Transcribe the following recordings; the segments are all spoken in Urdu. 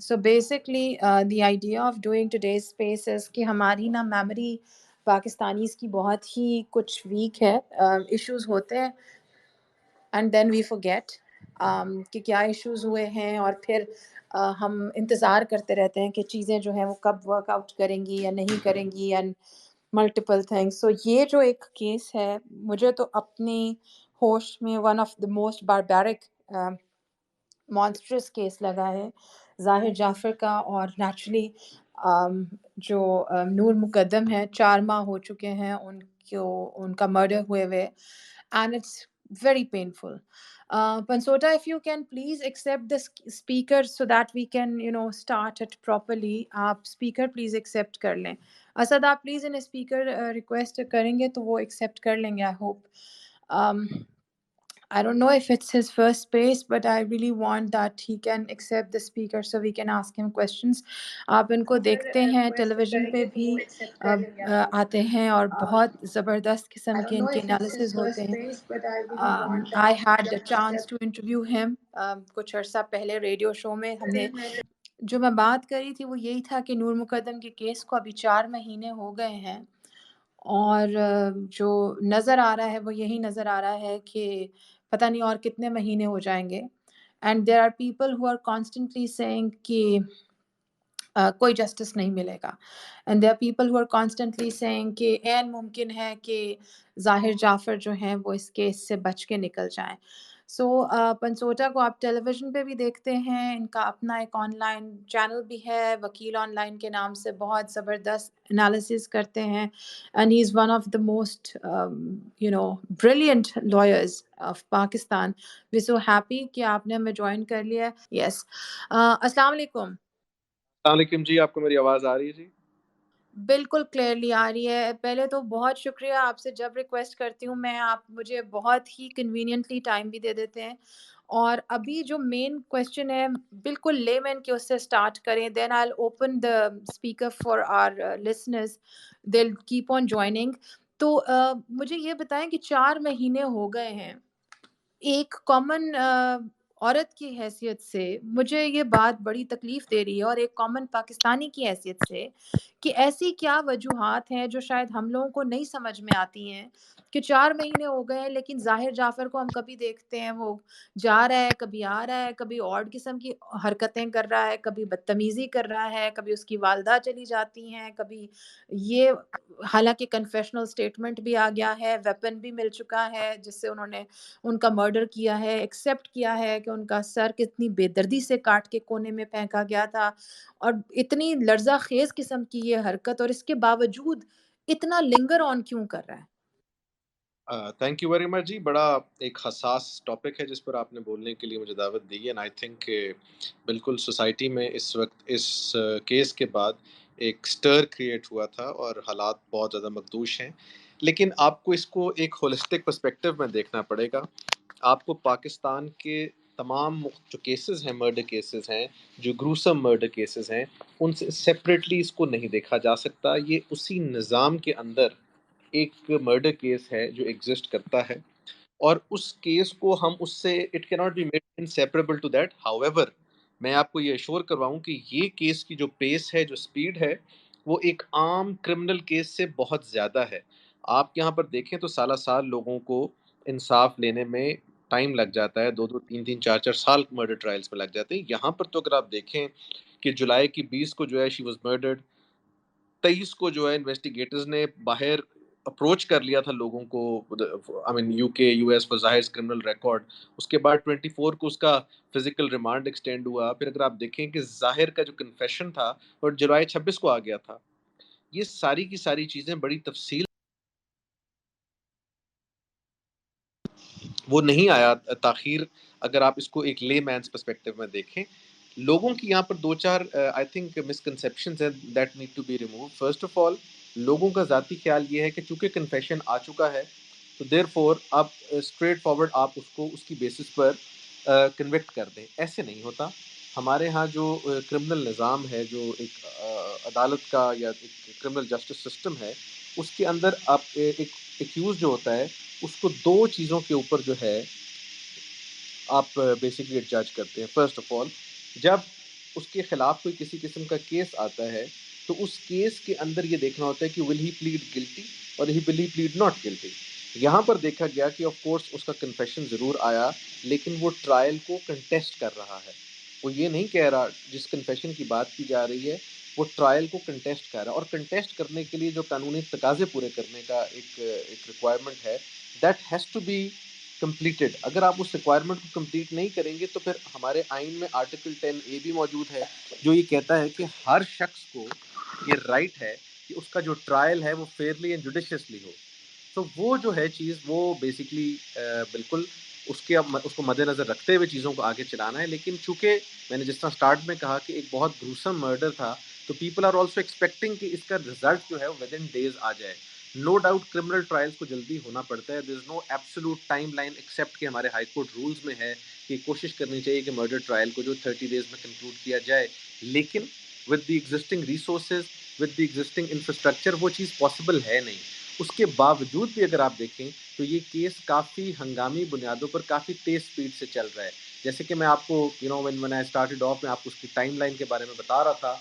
So basically, the idea of doing today's space is کہ ہماری نا میموری پاکستانیز کی بہت ہی کچھ ویک ہے. ایشوز ہوتے ہیں اینڈ دین وی forget کہ کیا ایشوز ہوئے ہیں، اور پھر ہم انتظار کرتے رہتے ہیں کہ چیزیں جو ہیں وہ کب ورک آؤٹ کریں گی یا نہیں کریں گی، اینڈ ملٹیپل تھنگس. سو یہ جو ایک کیس ہے، مجھے تو اپنی ہوش میں one of the most barbaric monsters case لگا ہے ظاہر جعفر کا. اور نیچرلی جو نور مقدم ہے، 4 ماہ ہو چکے ہیں ان کا مرڈر ہوئے ہوئے، and it's very painful. Pansota, if you can please accept the speaker so that we can start it properly. آپ speaker please accept کر لیں. اسد آپ پلیز ان speaker request کریں گے تو وہ accept کر لیں گے I hope. I don't know if it's his first space, but I really want that he can accept the speaker so we can ask him questions. آپ ان کو دیکھتے ہیں ٹیلی ویژن پہ بھی آتے ہیں اور بہت زبردست قسم کے ان کے انالیسز ہوتے ہیں. I had the chance to interview him کچھ عرصہ پہلے ریڈیو شو میں. ہم نے جو میں بات کری تھی وہ یہی تھا کہ نور مقدم کے کیس کو ابھی 4 مہینے ہو گئے ہیں، اور جو نظر آ رہا ہے وہ یہی نظر آ رہا ہے کہ پتہ نہیں اور کتنے مہینے ہو جائیں گے. And there are people who are constantly saying کہ کوئی جسٹس نہیں ملے گا، and there are people who are constantly saying کہ عین ممکن ہے کہ ظاہر جعفر جو ہیں وہ اس کیس سے بچ کے نکل جائیں. سو پنسوٹا کو آپ ٹیلی ویژن پہ بھی دیکھتے ہیں، ان کا اپنا ایک آن لائن چینل بھی ہے وکیل آن لائن کے نام سے، بہت زبردست انالیسز کرتے ہیں. And he's one of the most brilliant lawyers of Pakistan. We're so happy کہ آپ نے ہمیں جوائن کر لیا. Yes. السلام علیکم. السلام علیکم جی، آپ کو میری آواز آ رہی ہے جی؟ بالکل کلیئرلی آ رہی ہے. پہلے تو بہت شکریہ آپ سے، جب ریکویسٹ کرتی ہوں میں آپ مجھے بہت ہی کنوینئنٹلی ٹائم بھی دے دیتے ہیں. اور ابھی جو مین کویسچن ہے بالکل لے مین کے اس سے اسٹارٹ کریں، then I will open the speaker for our listeners, they will keep on joining. تو مجھے یہ بتائیں کہ 4 مہینے ہو گئے ہیں، ایک کامن عورت کی حیثیت سے مجھے یہ بات بڑی تکلیف دے رہی ہے، اور ایک کامن پاکستانی کی حیثیت سے کہ ایسی کیا وجوہات ہیں جو شاید ہم لوگوں کو نہیں سمجھ میں آتی ہیں کہ 4 مہینے ہو گئے ہیں لیکن ظاہر جعفر کو ہم کبھی دیکھتے ہیں وہ جا رہا ہے، کبھی آ رہا ہے، کبھی اور قسم کی حرکتیں کر رہا ہے، کبھی بدتمیزی کر رہا ہے، کبھی اس کی والدہ چلی جاتی ہیں، کبھی یہ، حالانکہ کنفیشنل سٹیٹمنٹ بھی آ گیا ہے، ویپن بھی مل چکا ہے جس سے انہوں نے ان کا مرڈر کیا ہے، ایکسیپٹ کیا ہے کہ ان کا سر کتنی بے دردی سے کاٹ کے کونے میں پھینکا گیا تھا. اور اتنی لرزہ خیز قسم کی یہ حرکت، اور اس کے باوجود اتنا لنگر آن کیوں کر رہا ہے؟ تھینک یو ویری مچ جی. بڑا ایک حساس ٹاپک ہے جس پر آپ نے بولنے کے لیے مجھے دعوت دی ہے. اینڈ آئی تھنک کہ بالکل سوسائٹی میں اس وقت اس کیس کے بعد ایک سٹر کریٹ ہوا تھا اور حالات بہت زیادہ مخدوش ہیں. لیکن آپ کو اس کو ایک ہولسٹک پرسپیکٹو میں دیکھنا پڑے گا. آپ کو پاکستان کے تمام جو کیسز ہیں، مرڈر کیسز ہیں، جو گروسم مرڈر کیسز ہیں، ان سے سیپریٹلی اس کو نہیں دیکھا جا سکتا. یہ اسی نظام کے اندر ایک مرڈر کیس ہے جو ایگزسٹ کرتا ہے، اور اس کیس کو ہم اس سے اٹ کی not be made inseparable to that. However, میں آپ کو یہ ایشور کرواؤں کہ یہ کیس کی جو پیس ہے، جو سپیڈ ہے، وہ ایک عام کرمنل کیس سے بہت زیادہ ہے. آپ یہاں پر دیکھیں تو سالہ سال لوگوں کو انصاف لینے میں ٹائم لگ جاتا ہے، 2 2 3 3 4 4 سال مرڈر ٹرائلز میں لگ جاتے ہیں. یہاں پر تو اگر آپ دیکھیں کہ جولائی کی 20 کو جو ہے شی واز مرڈرڈ، 23 کو جو ہے انویسٹیگیٹرز نے باہر اپروچ کر لیا تھا لوگوں کو، آئی مین یو کے یو ایس فار ظاہر کرمنل ریکارڈ. اس کے بعد 24 کو اس کا فزیکل ریمانڈ ایکسٹینڈ ہوا. پھر اگر آپ دیکھیں کہ ظاہر کا جو کنفیشن تھا اور جولائی 26 کو آ گیا تھا. یہ ساری کی ساری چیزیں بڑی تفصیل وہ نہیں آیا تاخیر. اگر آپ اس کو ایک لے مینس پرسپیکٹو میں دیکھیں، لوگوں کی یہاں پر 2 4 آئی تھنک مسکنسیپشنز ہیں that need to be remove. First of all, لوگوں کا ذاتی خیال یہ ہے کہ چونکہ کنفیشن آ چکا ہے تو دیر فور آپ اسٹریٹ فارورڈ آپ اس کو اس کی بیسس پر کنوکٹ کر دیں. ایسے نہیں ہوتا. ہمارے ہاں جو کرمنل نظام ہے، جو ایک عدالت کا یا ایک کرمنل جسٹس سسٹم ہے، اس کے اندر آپ ایک ایکیوز جو ہوتا ہے اس کو 2 چیزوں کے اوپر جو ہے آپ بیسکلی جج کرتے ہیں. فرسٹ آف آل، جب اس کے خلاف کوئی کسی قسم کا کیس آتا ہے تو اس کیس کے اندر یہ دیکھنا ہوتا ہے کہ ول ہی پلیڈ گلٹی اور ہی ول ہی پلیڈ ناٹ گلٹی. یہاں پر دیکھا گیا کہ آف کورس اس کا کنفیشن ضرور آیا لیکن وہ ٹرائل کو کنٹیسٹ کر رہا ہے. وہ یہ نہیں کہہ رہا، جس کنفیشن کی بات کی جا رہی ہے وہ ٹرائل کو کنٹیسٹ کر رہا ہے، اور کنٹیسٹ کرنے کے لیے جو قانونی تقاضے پورے کرنے کا ایک ریکوائرمنٹ ہے that has to be completed. اگر آپ اس ریکوائرمنٹ کو کمپلیٹ نہیں کریں گے تو پھر ہمارے آئین میں آرٹیکل 10A بھی موجود ہے جو یہ کہتا ہے کہ ہر شخص کو یہ رائٹ ہے کہ اس کا جو ٹرائل ہے وہ فیئرلی اینڈ جوڈیشیسلی ہو. تو وہ جو ہے چیز وہ بیسکلی بالکل اس کو مد نظر رکھتے ہوئے چیزوں کو آگے چلانا ہے. لیکن چونکہ میں نے جس طرح سٹارٹ میں کہا کہ ایک بہت گروسم مرڈر تھا تو پیپل آر آلسو ایکسپیکٹنگ کہ اس کا رزلٹ جو ہے ود ان ڈیز آ جائے. نو ڈاؤٹ کرمنل ٹرائلس کو جلدی ہونا پڑتا ہے. دیر از نو ایبسولوٹ ٹائم لائن ایکسیپٹ کہ ہمارے ہائی کورٹ رولز میں ہے کہ کوشش کرنی چاہیے کہ مرڈر ٹرائل کو جو 30 days میں کنکلوڈ کیا جائے. لیکن with the existing resources with the existing infrastructure وہ چیز پاسبل ہے نہیں. اس کے باوجود بھی اگر آپ دیکھیں تو یہ کیس کافی ہنگامی بنیادوں پر کافی تیز سپیڈ سے چل رہا ہے. جیسے کہ میں آپ کو when I started off میں آپ کو اس کی ٹائم لائن کے بارے میں بتا رہا تھا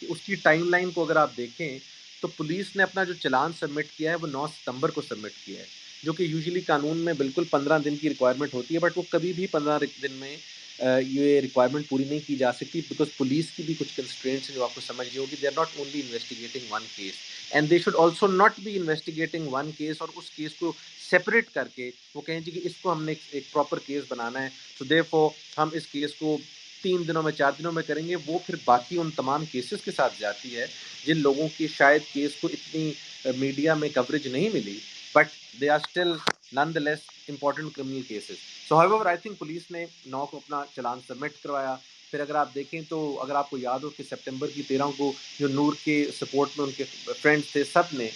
کہ اس کی ٹائم لائن کو اگر آپ دیکھیں تو پولیس نے اپنا جو چلان سبمٹ کیا ہے وہ 9 ستمبر کو سبمٹ کیا ہے، جو کہ یوزلی قانون میں بالکل 15 دن کی ریکوائرمنٹ ہوتی ہے، بٹ وہ کبھی بھی 15 دن میں یہ ریکوائرمنٹ پوری نہیں کی جا سکتی بیکاز پولیس کی بھی کچھ کنسٹرینٹس ہیں جو آپ کو سمجھ گئی ہوگی. They are not only investigating one case and they should also not be investigating one case اور اس کیس کو سیپریٹ کر کے وہ کہیں جی کہ اس کو ہم نے ایک پراپر کیس بنانا ہے تو دیرفور ہم اس کیس کو 3 دنوں میں 4 دنوں میں کریں گے. وہ پھر باقی ان تمام کیسز کے ساتھ جاتی ہے جن لوگوں کی شاید کیس کو اتنی میڈیا میں کوریج نہیں ملی but they are still nonetheless important criminal cases. So however I think police نے 9 کو اپنا چلان سبمٹ کروایا. پھر اگر آپ دیکھیں تو اگر آپ کو یاد ہو کہ سپٹمبر کی 13 کو جو نور کے سپورٹ میں ان کے فرینڈس تھے سب نے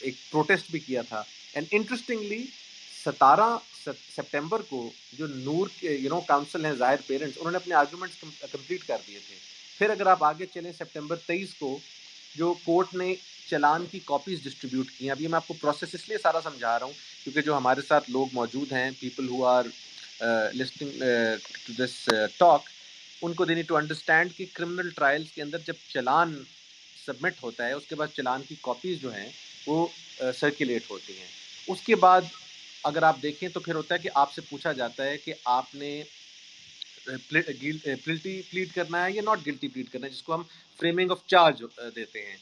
ایک پروٹیسٹ بھی کیا تھا. اینڈ انٹرسٹنگلی 17 سپٹمبر کو جو نور کے کاؤنسل ہیں ظاہر پیرنٹس انہوں نے اپنے آرگومنٹس کمپلیٹ کر دیے تھے. پھر اگر آپ آگے چلیں سپٹمبر 23 کو جو کورٹ نے چلان کی کاپیز ڈسٹریبیوٹ کی ہیں. اب یہ میں آپ کو پروسیس اس لیے سارا سمجھا رہا ہوں کیونکہ جو ہمارے ساتھ لوگ موجود ہیں people who are listening to this talk ان کو دے نیڈ ٹو انڈرسٹینڈ کہ کرمنل ٹرائلس کے اندر جب چلان سبمٹ ہوتا ہے اس کے بعد چلان کی کاپیز جو ہیں وہ سرکولیٹ ہوتی ہیں. اس کے بعد اگر آپ دیکھیں تو پھر ہوتا ہے کہ آپ سے پوچھا جاتا ہے کہ آپ نے گلٹی پلیڈ کرنا ہے یا ناٹ گلٹی پلیڈ کرنا ہے، جس کو ہم فریمنگ آف چارج دیتے ہیں.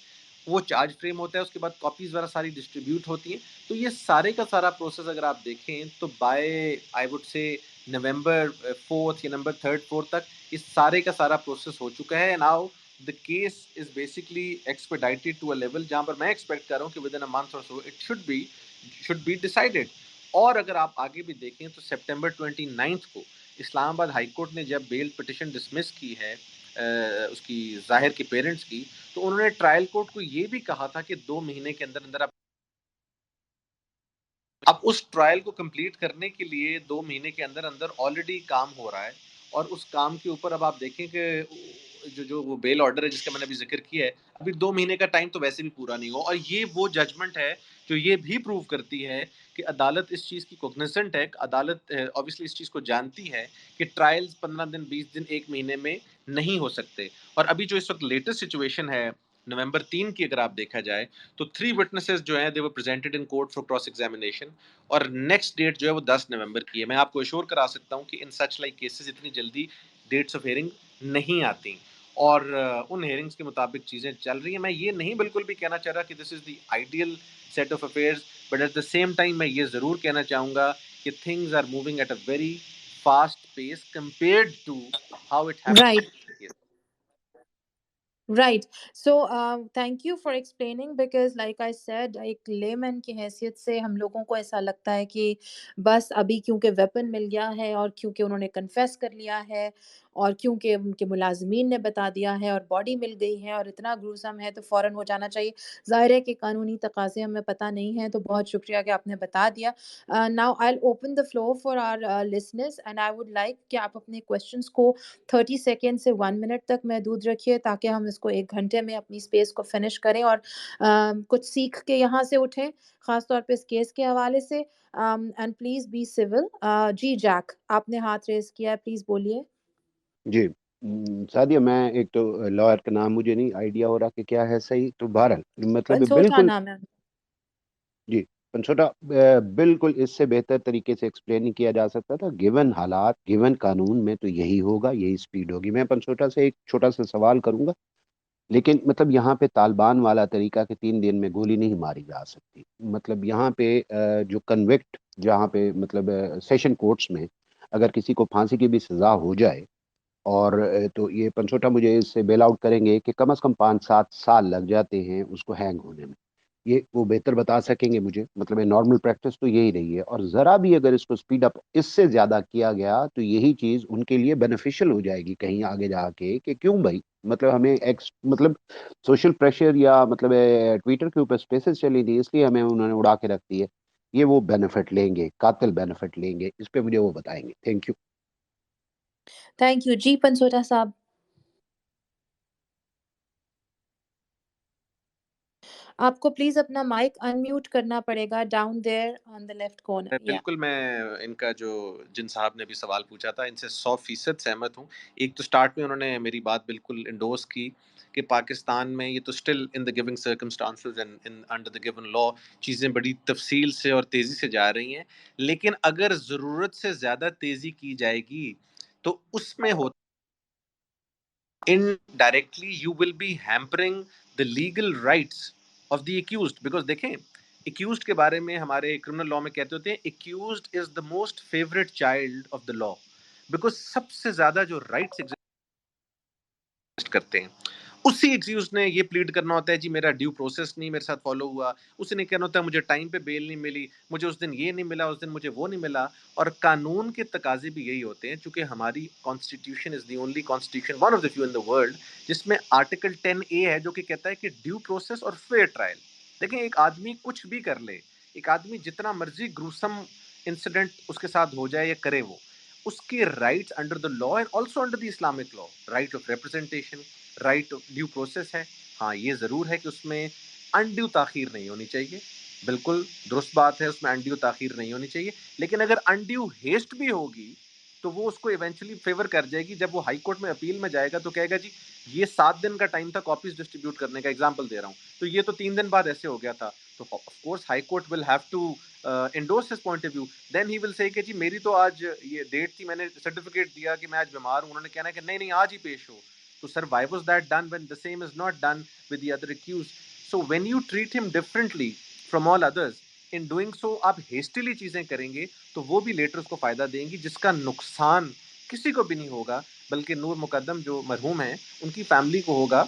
وہ چارج فریم ہوتا ہے، اس کے بعد کاپیز وغیرہ ساری ڈسٹریبیوٹ ہوتی ہیں. تو یہ سارے کا سارا پروسیس اگر آپ دیکھیں تو بائی آئی وڈ سے نومبر 4 یا نومبر 3 4 تک اس سارے کا سارا پروسیس ہو چکا ہے. Now the case is basically expedited to a level جہاں پر میں ایکسپیکٹ کر رہا ہوں کہ within a month or so it should be decided. اور اگر آپ آگے بھی دیکھیں تو سپٹمبر 29 کو اسلام آباد ہائی کورٹ نے جب بیل پٹیشن ڈسمس کی ہے اس کی ظاہر کے پیرنٹس کی تو انہوں نے ٹرائل کورٹ کو یہ بھی کہا تھا کہ 2 مہینے کے اندر اندر اب اس ٹرائل کو کمپلیٹ کرنے کے لیے 2 مہینے کے اندر اندر آلریڈی کام ہو رہا ہے. اور اس کام کے اوپر اب آپ دیکھیں کہ جو وہ بیل آرڈر ہے جس کا میں نے ابھی ذکر کیا ہے ابھی 2 مہینے کا ٹائم تو ویسے بھی پورا نہیں ہو. اور یہ وہ ججمنٹ ہے جو یہ بھی پروو کرتی ہے کہ عدالت اس چیز کی کوگنیزنٹ ہے. عدالت obviously اس چیز کو جانتی ہے کہ ٹرائلز 15 دن 20 دن 1 مہینے میں نہیں ہو سکتے. اور ابھی جو اس وقت لیٹسٹ سچویشن ہے نومبر 3 کی اگر آپ دیکھا جائے تو 3 witnesses جو ہیں they were presented in court for cross examination اور نیکسٹ ڈیٹ جو ہے وہ 10 نومبر کی ہے. میں آپ کو ایشور کرا سکتا ہوں کہ ان سچ لائک کیسز اتنی جلدی ڈیٹس آف ہیئرنگ نہیں آتی اور ان ہیئرنگس کے مطابق چیزیں چل رہی ہیں. میں یہ نہیں بالکل بھی کہنا چاہ رہا کہ this is the ideal set of affairs but at the same time میں یہ ضرور کہنا چاہوں گا کہ things are moving at a very fast pace compared to how it Right. Happen. Right. So, thank you for explaining because like I said, ایک لیمن کی حیثیت سے ہم لوگوں کو ایسا لگتا ہے کہ بس ابھی کیونکہ ویپن مل گیا ہے اور کیونکہ انہوں نے کنفیس کر لیا ہے اور کیونکہ ان کے ملازمین نے بتا دیا ہے اور باڈی مل گئی ہے اور اتنا گروسم ہے تو فوراً ہو جانا چاہیے. ظاہر ہے کہ قانونی تقاضے ہمیں پتہ نہیں ہیں تو بہت شکریہ کہ آپ نے بتا دیا. Now I'll open the floor for our listeners and I would like کہ آپ اپنے questions کو 30 سیکنڈ سے 1 منٹ تک محدود رکھیے تاکہ ہم اس کو 1 گھنٹے میں اپنی اسپیس کو فنش کریں اور کچھ سیکھ کے یہاں سے اٹھیں خاص طور پہ اس کیس کے حوالے سے. And please be civil. جی جیک آپ نے ہاتھ ریز کیا ہے، پلیز بولیے. جی سعدیہ، میں ایک تو لائر کا نام مجھے نہیں آئیڈیا ہو رہا کہ کیا ہے صحیح، تو بہرحال مطلب پنسوٹا بالکل نام ہے. جی پنچوٹا بالکل اس سے بہتر طریقے سے ایکسپلین نہیں کیا جا سکتا تھا. گیون حالات، گیون قانون میں تو یہی ہوگا، یہی سپیڈ ہوگی. میں پنچوٹا سے ایک چھوٹا سا سوال کروں گا، لیکن مطلب یہاں پہ طالبان والا طریقہ کہ 3 دن میں گولی نہیں ماری جا سکتی. مطلب یہاں پہ جو کنوکٹ، جہاں پہ مطلب سیشن کورٹس میں اگر کسی کو پھانسی کی بھی سزا ہو جائے، اور تو یہ پنچوٹا مجھے اس سے بیل آؤٹ کریں گے کہ کم از کم 5-7 سال لگ جاتے ہیں اس کو ہینگ ہونے میں. یہ وہ بہتر بتا سکیں گے مجھے. مطلب نارمل پریکٹس تو یہی رہی ہے، اور ذرا بھی اگر اس کو سپیڈ اپ اس سے زیادہ کیا گیا تو یہی چیز ان کے لیے بینیفیشل ہو جائے گی کہیں آگے جا کے، کہ کیوں بھائی مطلب ہمیں مطلب سوشل پریشر یا مطلب ٹویٹر کے اوپر اسپیسز چلی تھی، اس لیے ہمیں انہوں نے اڑا کے رکھ دی ہے. یہ وہ بینیفٹ لیں گے، قاتل بینیفٹ لیں گے. اس پہ مجھے وہ بتائیں گے. Thank you. تھینک یو جی پنسوٹا صاحب. آپ کو پلیز اپنا مائک ان میوٹ کرنا پڑے گا down there on the left corner. یا بالکل میں ان کا جو جن صاحب نے بھی سوال پوچھا تھا ان سے 100% سہمت ہوں. ایک تو سٹارٹ میں انہوں نے میری بات بالکل انڈورس کی کہ پاکستان میں یہ تو still in the giving circumstances and under the given law چیزیں بڑی تفصیل سے اور تیزی سے جا رہی ہیں، لیکن اگر ضرورت سے زیادہ تیزی کی جائے گی تو اس میں ہوتا indirectly you will be hampering the legal rights of the accused. Because دیکھیں accused کے بارے میں ہمارے criminal law میں کہتے ہوتے ہیں accused is the most favorite child of the law because سب سے زیادہ جو rights exist کرتے ہیں اسی ایکسکیوز نے یہ پلیڈ کرنا ہوتا ہے جی میرا ڈیو پروسیس نہیں میرے ساتھ فالو ہوا، اسی نے کہنا ہوتا ہے مجھے ٹائم پہ بیل نہیں ملی، مجھے اس دن یہ نہیں ملا، اس دن مجھے وہ نہیں ملا. اور قانون کے تقاضے بھی یہی ہوتے ہیں، چونکہ ہماری constitution is the only constitution one of the few in the world جس میں آرٹیکل 10A ہے جو کہ کہتا ہے کہ ڈیو پروسیس اور فیئر ٹرائل. دیکھیں ایک آدمی کچھ بھی کر لے، ایک آدمی جتنا مرضی گروسم انسیڈنٹ اس کے ساتھ ہو جائے یا کرے، وہ اس کے rights under the law and also under the Islamic law, right of representation, right due process ہے. ہاں یہ ضرور ہے کہ اس میں انڈیو تاخیر نہیں ہونی چاہیے، بالکل درست بات ہے، اس میں انڈیو تاخیر نہیں ہونی چاہیے. لیکن اگر انڈیو ہیسٹ بھی ہوگی تو وہ اس کو ایونچولی فیور کر جائے گی. جب وہ ہائی کورٹ میں اپیل میں جائے گا تو کہے گا جی یہ 7 دن کا ٹائم تھا کاپیز ڈسٹریبیوٹ کرنے کا، ایگزامپل دے رہا ہوں، تو یہ تو 3 دن بعد ایسے ہو گیا تھا. تو of course high court will have to endorse his point of view. Then he will say کہ جی میری تو آج یہ ڈیٹ تھی، میں نے سرٹیفکیٹ دیا کہ میں آج بیمار ہوں، انہوں نے کہنا ہے کہ نہیں نہیں آج ہی پیش ہو. تو sir, why was that done when the same is not done with the other accused? So when you treat him differently from all others, in doing so آپ hastily چیزیں کریں گے تو وہ بھی لیٹر اس کو فائدہ دیں گی، جس کا نقصان کسی کو بھی نہیں ہوگا بلکہ نور مقدم جو مرحوم ہیں ان کی فیملی کو ہوگا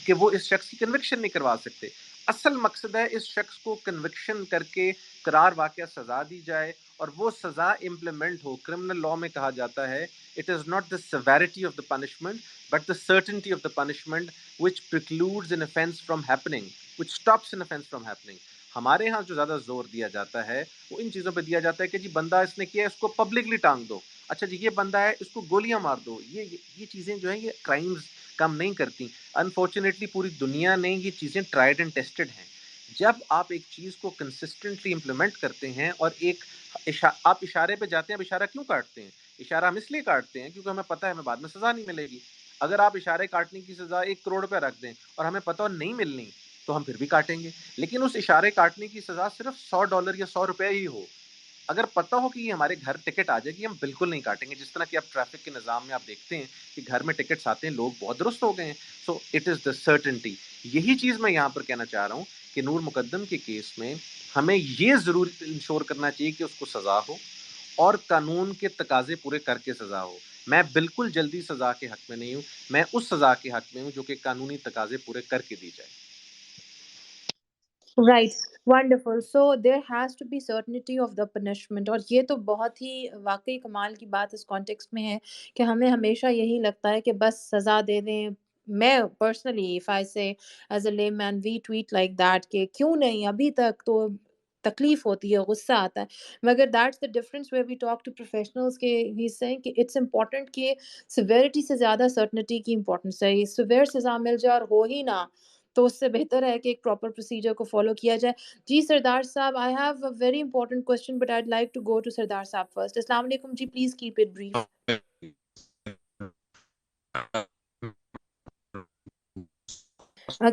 کہ وہ اس شخص کی کنوکشن نہیں کروا سکتے. اصل مقصد ہے اس شخص کو کنوکشن کر کے قرار واقعہ سزا دی جائے اور وہ سزا امپلیمنٹ ہو. کرمنل لا میں کہا جاتا ہے it is not the severity of the punishment but the certainty of the punishment which precludes an offense from happening, which stops an offense from happening. ہمارے ہاں جو زیادہ زور دیا جاتا ہے وہ ان چیزوں پہ دیا جاتا ہے کہ جی بندہ اس نے کیا اس کو پبلکلی ٹانگ دو، اچھا جی یہ بندہ ہے اس کو گولیاں مار دو. یہ چیزیں جو ہیں یہ کرائمز کم نہیں کرتی. انفارچونیٹلی پوری دنیا نے یہ چیزیں ٹرائیڈ اینڈ ٹیسٹڈ ہیں. جب آپ ایک چیز کو کنسسٹنٹلی امپلیمنٹ کرتے ہیں اور ایک آپ اشارے پہ جاتے ہیں، اب اشارہ کیوں کاٹتے ہیں؟ اشارہ ہم اس لیے کاٹتے ہیں کیونکہ ہمیں پتہ ہے ہمیں بعد میں سزا نہیں ملے گی. اگر آپ اشارے کاٹنے کی سزا 1 کروڑ روپے رکھ دیں اور ہمیں پتہ نہیں ملنی تو ہم پھر بھی کاٹیں گے. لیکن اس اشارے کاٹنے کی سزا صرف $100 یا $100 ہی ہو، اگر پتہ ہو کہ یہ ہمارے گھر ٹکٹ آ جائے گی ہم بالکل نہیں کاٹیں گے. جس طرح کہ آپ ٹریفک کے نظام میں آپ دیکھتے ہیں کہ گھر میں ٹکٹس آتے ہیں، لوگ بہت درست ہو گئے ہیں. So it is the certainty. یہی چیز میں یہاں پر کہنا چاہ رہا ہوں کہ نور مقدم کے کیس میں ہمیں یہ ضرور انشور کرنا چاہیے کہ اس کو سزا ہو اور قانون کے تقاضے پورے کر کے سزا ہو. میں بالکل جلدی سزا کے حق میں نہیں ہوں، میں اس سزا کے حق میں ہوں جو کہ قانونی تقاضے پورے کر کے دی جائے. Right wonderful. So there has to be certainty of the punishment. اور یہ تو بہت ہی واقعی کمال کی بات اس کانٹیکسٹ میں ہے کہ ہمیں ہمیشہ یہی لگتا ہے کہ بس سزا دے دیں. میں پرسنلی اف آئی سے ایز اے لے مین وی ٹویٹ لائک دیٹ کہ کیوں نہیں ابھی تک تو تکلیف ہوتی ہے، غصہ آتا ہے. مگر that's the difference where we talk to professionals کہ ہی سیئنگ کہ اٹس امپورٹنٹ کہ سیویرٹی سے زیادہ سرٹنٹی کی امپورٹنس ہے. سیویئر سزا مل جائے اور ہو ہی نہ تو اس سے بہتر ہے کہ ایک پراپر پروسیجر کو فالو کیا جائے. جی سردار صاحب I have a very important question but I'd like to go to سردار صاحب فرسٹ. السلام علیکم جی، please keep it brief.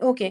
Okay.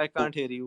I can't hear you.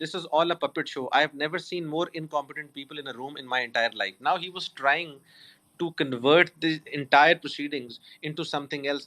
This is all a puppet show. I have never seen more incompetent people in a room in my entire life. Now he was trying to convert the entire proceedings into something else,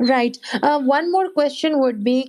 Right. One more question would be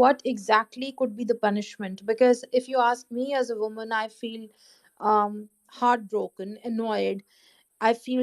what exactly could be the punishment? Because if you ask me as a woman, I feel heartbroken, annoyed, I feel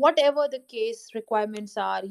whatever the case requirements are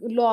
law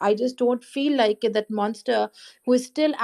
I just don't feel like that monster who is still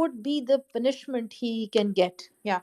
could be the punishment he can get? Yeah.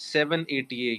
780A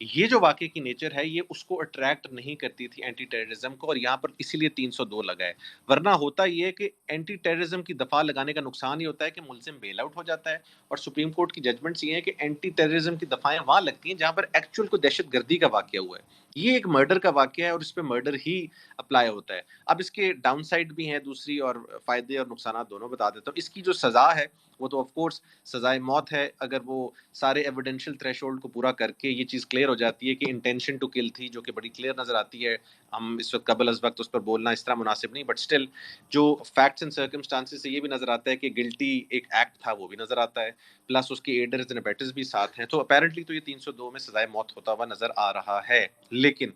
یہ جو واقعے کی نیچر ہے یہ اس کو اٹریکٹ نہیں کرتی تھی اینٹی ٹیررزم کو، اور یہاں پر اسی لیے 302 لگا ہے. ورنہ ہوتا یہ ہے کہ اینٹی ٹیررزم کی دفعہ لگانے کا نقصان یہ ہوتا ہے کہ ملزم بیل آؤٹ ہو جاتا ہے، اور سپریم کورٹ کی ججمنٹس یہ ہیں کہ اینٹی ٹیررزم کی دفعیں وہاں لگتی ہیں جہاں پر ایکچوئل کو دہشت گردی کا واقعہ ہوا ہے. یہ ایک مرڈر کا واقعہ ہے اور اس پہ مرڈر ہی اپلائی ہوتا ہے. اب اس کے ڈاؤن سائڈ بھی ہیں دوسری، اور فائدے اور نقصانات دونوں بتا دیتا ہوں. اس کی جو سزا ہے وہ تو آف کورس سزائے موت ہے، اگر وہ سارے ایویڈینشیل تھریش ہولڈ کو پورا کر کے یہ چیز کلیئر ہو جاتی ہے کہ انٹینشن ٹو کل تھی، جو کہ بڑی کلیئر نظر آتی ہے. ہم اس وقت قبل از وقت اس پر بولنا اس طرح مناسب نہیں، بٹ اسٹل جو فیکٹس اینڈ سرکمسٹانسز سے یہ بھی نظر آتا ہے کہ گلٹی ایک ایکٹ تھا، وہ بھی نظر آتا ہے، پلس اس کے ایڈرز اینڈ ایبیٹرز بھی ساتھ ہیں. تو اپیرنٹلی تو یہ 302 میں سزائے موت ہوتا ہوا نظر آ رہا ہے. لیکن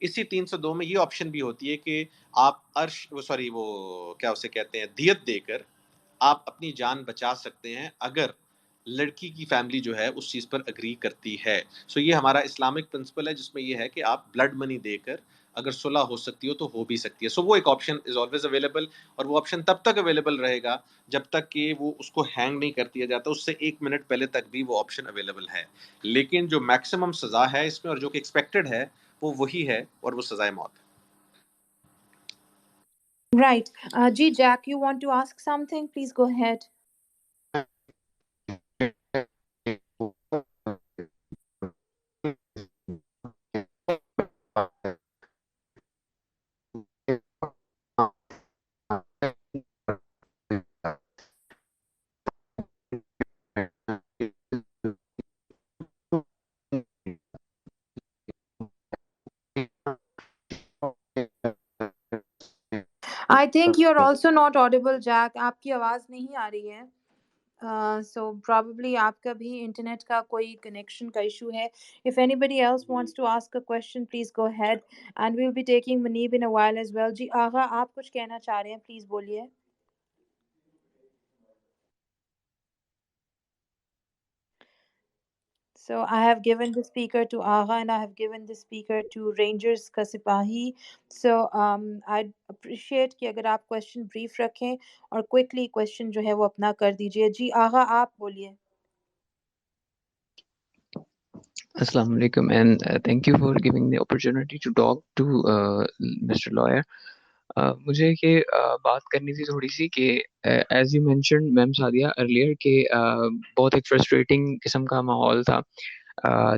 اسی 302 میں یہ آپشن بھی ہوتی ہے کہ آپ وہ کیا اسے کہتے ہیں، دیت دے کر آپ اپنی جان بچا سکتے ہیں اگر لڑکی کی فیملی جو ہے اس چیز پر اگری کرتی ہے. سو یہ ہمارا اسلامک پرنسپل ہے جس میں یہ ہے کہ آپ بلڈ منی دے کر اگر صلح ہو سکتی ہو تو ہو بھی سکتی ہے. سو وہ ایک آپشن از آلویز اویلیبل، اور وہ آپشن تب تک اویلیبل رہے گا جب تک کہ وہ اس کو ہینگ نہیں کر دیا جاتا، اس سے 1 منٹ پہلے تک بھی وہ آپشن اویلیبل ہے. لیکن جو میکسیمم سزا ہے اس میں اور جو کہ ایکسپیکٹڈ ہے وہ وہی ہے، اور وہ سزائے موت ہے. Right. Ji, Jack, you want to ask something? Please go ahead. I think you're also not audible, Jack. آپ کی آواز نہیں آ رہی ہے. So probably آپ کا بھی انٹرنیٹ کا کوئی کنیکشن کا ایشو ہے. If anybody else wants to ask a question, please go ahead. And we'll be taking Muneeb in a while as well. جی آغا آپ کچھ کہنا چاہ رہے ہیں، پلیز بولیے. So I have given the speaker to Agha and I have given the speaker to Rangers کا سپاہی. So I'd appreciate کہ اگر آپ question brief رکھیں اور quickly question جو ہے وہ اپنا کر دیجئے. جی آغا آپ بولیے. Assalamu alaikum, and thank you for giving the opportunity to talk to Mr. Lawyer. مجھے یہ بات کرنی تھی تھوڑی سی کہ as you mentioned ma'am Sadia earlier کہ بہت ایک فرسٹریٹنگ قسم کا ماحول تھا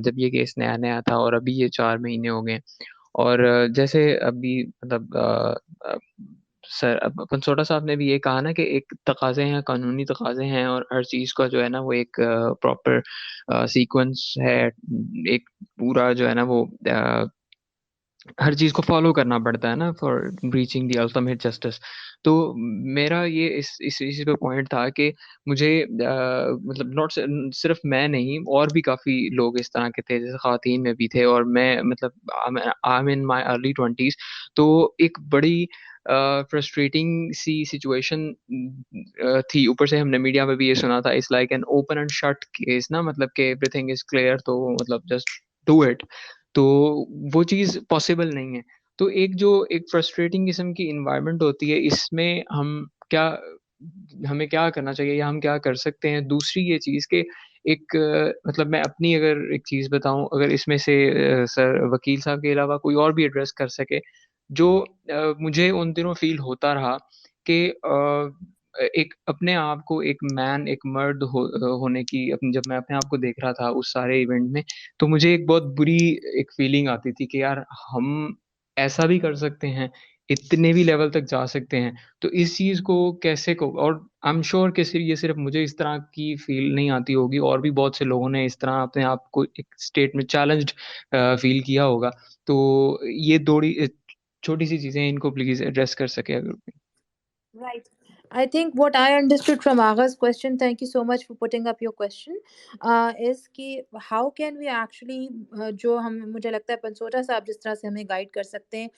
جب یہ کیس نیا نیا تھا، اور ابھی یہ 4 مہینے ہو گئے. اور جیسے ابھی مطلب سر پنسوٹا صاحب نے بھی یہ کہا نا کہ ایک تقاضے ہیں، قانونی تقاضے ہیں، اور ہر چیز کا جو ہے نا وہ ایک پراپر سیکوینس ہے، ایک پورا جو ہے نا وہ ہر چیز کو فالو کرنا پڑتا ہے نا for reaching the ultimate justice. تو میرا یہ اس پہ پوائنٹ تھا کہ مجھے مطلب ناٹ صرف میں نہیں، اور بھی کافی لوگ اس طرح کے تھے، جیسے خواتین میں بھی تھے، اور میں مطلب I am in my early 20s. تو ایک بڑی فرسٹریٹنگ سی سچویشن تھی. اوپر سے ہم نے میڈیا میں بھی یہ سنا تھا it's like an open and shut case نا، مطلب کہ ایوری تھنگ از کلیئر، تو مطلب جسٹ ڈو اٹ. تو وہ چیز پاسبل نہیں ہے. تو ایک فرسٹریٹنگ قسم کی انوائرمنٹ ہوتی ہے، اس میں ہمیں کیا کرنا چاہیے یا ہم کیا کر سکتے ہیں. دوسری یہ چیز کہ ایک مطلب میں اپنی اگر ایک چیز بتاؤں، اگر اس میں سے سر وکیل صاحب کے علاوہ کوئی اور بھی ایڈریس کر سکے، جو مجھے ان دنوں فیل ہوتا رہا کہ ایک اپنے آپ کو ایک مین، ایک مرد ہونے کی جب میں اپنے آپ کو دیکھ رہا تھا اس سارے ایونٹ میں، تو مجھے ایک بہت بری ایک فیلنگ آتی تھی کہ یار ہم ایسا بھی کر سکتے ہیں، اتنے بھی لیول تک جا سکتے ہیں. تو اس چیز کو کیسے اور آئی ایم شیور کہ صرف مجھے اس طرح کی فیل نہیں آتی ہوگی، اور بھی بہت سے لوگوں نے اس طرح اپنے آپ کو ایک اسٹیٹ میں چیلنجڈ فیل کیا ہوگا. تو یہ چھوٹی سی چیزیں ان کو پلیز ایڈریس کر سکے اگر. Right. I think what I understood from Agha's question, thank you so much for putting up your question, is کہ how can we actually جو مجھے لگتا ہے پنسوٹا صاحب جس طرح سے ہمیں گائیڈ کر سکتے ہیں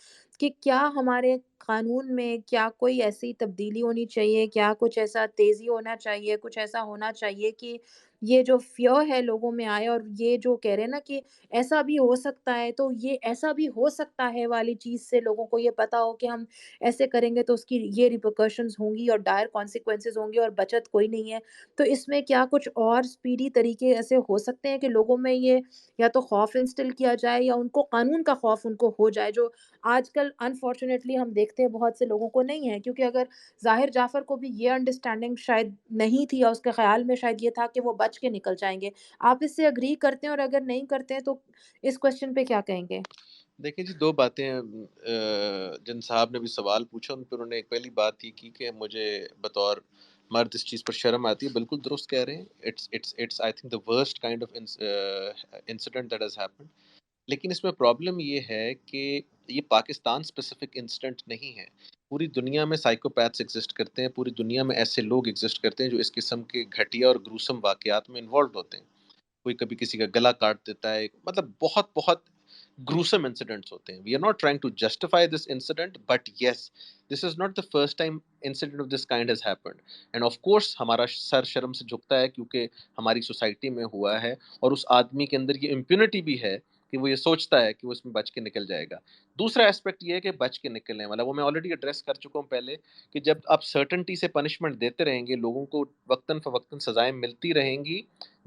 کہ کیا ہمارے قانون میں کیا کوئی ایسی تبدیلی ہونی چاہیے، کیا کچھ ایسا تیزی ہونا چاہیے، کچھ ایسا ہونا چاہیے کہ یہ جو فیئر ہے لوگوں میں آئے، اور یہ جو کہہ رہے ہیں نا کہ ایسا بھی ہو سکتا ہے، تو یہ ایسا بھی ہو سکتا ہے والی چیز سے لوگوں کو یہ پتا ہو کہ ہم ایسے کریں گے تو اس کی یہ ریپرکشنز ہوں گی اور ڈائر کانسیکوینسز ہوں گی اور بچت کوئی نہیں ہے. تو اس میں کیا کچھ اور اسپیڈی طریقے ایسے ہو سکتے ہیں کہ لوگوں میں یہ یا تو خوف انسٹل کیا جائے یا ان کو قانون کا خوف ان کو ہو جائے، جو آج کل انفارچونیٹلی ہم دیکھتے ہیں بہت سے لوگوں کو نہیں ہے. کیونکہ اگر ظاہر جعفر کو بھی یہ انڈرسٹینڈنگ شاید نہیں تھی، یا اس کے خیال میں شاید یہ تھا کہ وہ بچ کے نکل جائیں گے. آپ اس سے اگری کرتے ہیں؟ اور اگر نہیں کرتے ہیں تو اس کوشچن پہ کیا کہیں گے؟ دیکھیں جی، 2 باتیں جن صاحب نے بھی سوال پوچھا ان پہ انہوں نے ایک پہلی بات یہ کی کہ مجھے بطور مرد اس چیز پر شرم آتی ہے. بالکل درست کہہ رہے ہیں. It's I think the worst kind of incident that has happened. لیکن اس میں پرابلم یہ ہے کہ یہ پاکستان اسپیسیفک انسیڈنٹ نہیں ہے. پوری دنیا میں سائیکوپیتھس ایگزسٹ کرتے ہیں، پوری دنیا میں ایسے لوگ ایگزسٹ کرتے ہیں جو اس قسم کے گھٹیا اور گروسم واقعات میں انوالوڈ ہوتے ہیں. کوئی کبھی کسی کا گلا کاٹ دیتا ہے، مطلب بہت بہت gruesome incidents ہوتے ہیں. We are not trying to justify this incident, but yes, this is not the first time incident of this kind has happened. And of course ہمارا سر شرم سے جھکتا ہے کیونکہ ہماری سوسائٹی میں ہوا ہے، اور اس آدمی کے اندر یہ امپیونٹی بھی ہے کہ وہ یہ سوچتا ہے کہ وہ اس میں بچ کے نکل جائے گا. دوسرا اسپیکٹ یہ ہے کہ بچ کے نکلنے والا، وہ میں آلریڈی ایڈریس کر چکا ہوں پہلے، کہ جب آپ سرٹنٹی سے پنشمنٹ دیتے رہیں گے، لوگوں کو وقتاً فوقتاً سزائیں ملتی رہیں گی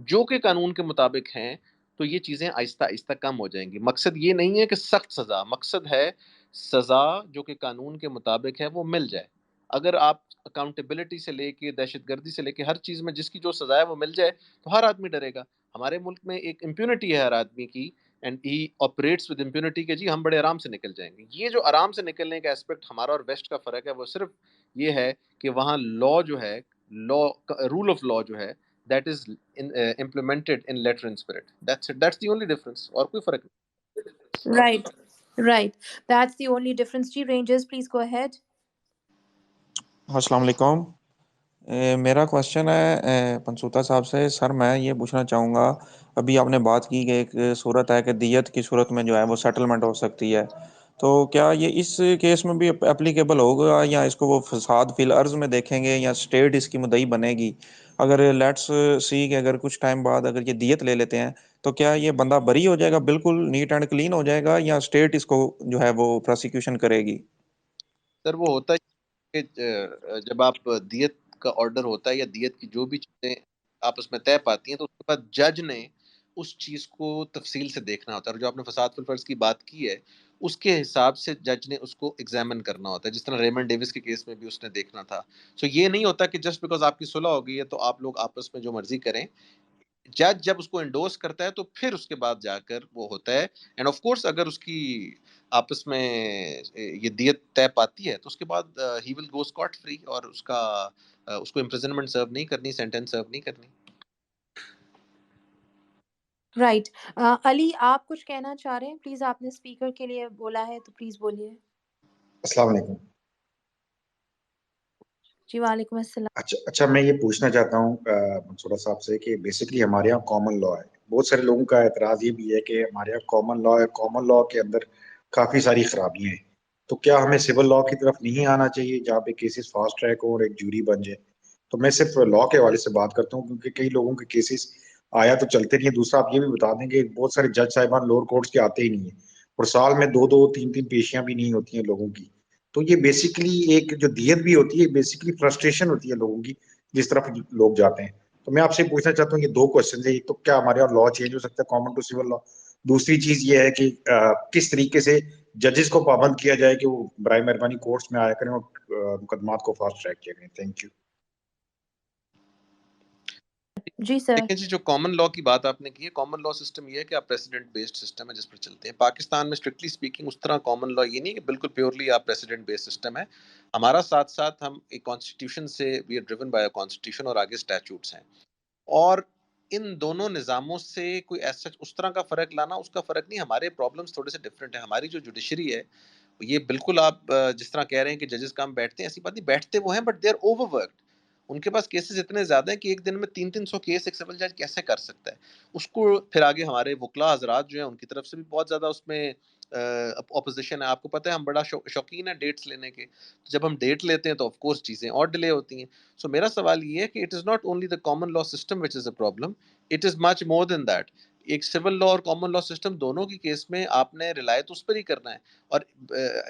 جو کہ قانون کے مطابق ہیں، تو یہ چیزیں آہستہ آہستہ کم ہو جائیں گی. مقصد یہ نہیں ہے کہ سخت سزا، مقصد ہے سزا جو کہ قانون کے مطابق ہے وہ مل جائے. اگر آپ اکاؤنٹیبلٹی سے لے کے دہشت گردی سے لے کے ہر چیز میں جس کی جو سزا ہے وہ مل جائے تو ہر آدمی ڈرے گا. ہمارے ملک میں ایک امپیونٹی ہے ہر آدمی کی، and he operates with impunity کہ جی ہم بڑے آرام سے نکل جائیں گے. یہ جو آرام سے نکلنے کا اسپیکٹ ہمارا اور ویسٹ کا فرق ہے وہ صرف یہ ہے کہ وہاں لا جو ہے، لا رول آف لا جو ہے that is implemented in letter and spirit. That's the only difference. اور کوئی فرق نہیں. Right right that's the only difference. جی رینجرز پلیز گو اہیڈ. السلام علیکم. میرا کوشچن ہے پنسوتا صاحب سے. سر میں یہ پوچھنا چاہوں گا، ابھی آپ نے بات کی کہ ایک صورت ہے کہ دیت کی صورت میں جو ہے وہ سیٹلمنٹ ہو سکتی ہے، تو کیا یہ اس کیس میں بھی اپلیکیبل ہوگا، یا اس کو وہ فساد فی الارض میں دیکھیں گے، یا اسٹیٹ اس کی مدعی بنے گی؟ اگر لیٹس سی کہ اگر کچھ ٹائم بعد اگر یہ دیت لے لیتے ہیں تو کیا یہ بندہ بری ہو جائے گا، بالکل نیٹ اینڈ کلین ہو جائے گا، یا اسٹیٹ اس کو جو ہے وہ پروسیکیوشن کرے گی؟ سر وہ ہوتا ہے کہ جب آپ دیت کا آرڈر ہوتا ہے یا دیت کی جو بھی چیزیں آپس میں طے پاتی ہیں تو اس کے بعد جج نے اس چیز کو تفصیل سے دیکھنا ہوتا ہے. اور جو آپ نے فساد فی الفرض کی بات کی ہے اس کے حساب سے جج نے اس کو ایگزامن کرنا ہوتا ہے، جس طرح ریمنڈ ڈیوس کے کیس میں بھی اس نے دیکھنا تھا. سو یہ نہیں ہوتا کہ جسٹ بیکاز آپ کی صلح ہو گئی ہے تو آپ لوگ آپس میں جو مرضی کریں. جج جب اس کو انڈورس کرتا ہے تو پھر اس کے بعد جا کر وہ ہوتا ہے. اینڈ آف کورس اگر اس کی آپس میں یہ دیت طے پاتی ہے تو اس کے بعد ہی ول گو اسکاٹ فری، اور اس کو امپریزنمنٹ سرو نہیں کرنی، سینٹینس سرو نہیں کرنی. رائٹ. علی آپ کچھ کہنا چاہ رہے ہیں پلیز؟ آپ نے اسپیکر کے لیے بولا ہے تو پلیز بولیے. السلام علیکم. جی وعلیکم السلام. اچھا میں یہ پوچھنا چاہتا ہوں منصورہ صاحب سے کہ بیسکلی ہمارے یہاں کامن لا ہے. بہت سارے لوگوں کا اعتراض یہ بھی ہے کہ ہمارے یہاں کامن لا ہے، کامن لا کے اندر کافی ساری خرابیاں ہیں، تو کیا ہمیں سول لا کی طرف نہیں آنا چاہیے جہاں پہ کیسز فاسٹ ٹریک ہو اور ایک جوری بن جائے؟ تو میں صرف لا کے حوالے سے بات کرتا ہوں کیونکہ کئی لوگوں کے کیسز آیا تو چلتے نہیں ہیں. دوسرا آپ یہ بھی بتا دیں کہ بہت سارے جج صاحبان لوور کورٹس کے آتے ہی نہیں ہیں، اور سال میں 2-2 3-3 پیشیاں بھی نہیں ہوتی ہیں لوگوں کی. تو یہ بیسکلی ایک جو دیت بھی ہوتی ہے بیسکلی فرسٹریشن ہوتی ہے لوگوں کی جس طرف لوگ جاتے ہیں. تو میں آپ سے پوچھنا چاہتا ہوں یہ 2 کوشچن ہے. تو کیا ہمارے یہاں لا چینج ہو سکتا ہے کامن ٹو سول لا؟ دوسری چیز یہ ہے کہ کس طریقے سے ججز کو پابند کیا جائے کہ وہ برائے مہربانی کورٹس میں آیا کریں اور مقدمات کو فاسٹ ٹریک کیا کریں. Thank you. جی سر. دیکھیں جی، جو کامن لا کی بات آپ نے کی ہے، کامن لا سسٹم یہ ہے کہ آپ پریسیڈنٹ بیسڈ سسٹم ہے جس پر چلتے ہیں. پاکستان میں اسٹرکٹلی اسپیکنگ اس طرح کامن لا یہ نہیں کہ بالکل پیورلی آپ پریسیڈنٹ بیسڈ سسٹم ہے. ہمارا ساتھ ساتھ ہم ایک کانسٹیٹیوشن سے we are driven by constitution اور آگے اسٹیچوٹس ہیں. اور ان دونوں نظاموں سے کوئی ایسا اس طرح کا فرق لانا، اس کا فرق نہیں. ہمارے پرابلمس تھوڑے سے ڈفرینٹ ہیں. ہماری جو جوڈیشری ہے یہ بالکل آپ جس طرح کہہ رہے ہیں کہ ججز کم بیٹھتے ہیں، ایسی بات نہیں، بیٹھتے وہ ہیں بٹ دے آر اوور ورکڈ. ان کے پاس کیسز اتنے زیادہ ہیں کہ ایک دن میں 300 کیس ایک سول جج کیسے کر سکتا ہے. اس کو پھر آگے ہمارے وکلا حضرات جو ہیں ان کی طرف سے بھی بہت زیادہ اس میں اپوزیشن ہے. آپ کو پتہ ہے ہم بڑا شوقین ہیں ڈیٹس لینے کے. جب ہم ڈیٹ لیتے ہیں تو آف کورس چیزیں اور ڈیلے ہوتی ہیں. سو میرا سوال یہ ہے کہ it is not only the common law system which is a problem, it is much more than that. ایک سول لا اور کامن لا سسٹم دونوں کی کیس میں آپ نے ریلائے تو اس پر ہی کرنا ہے, اور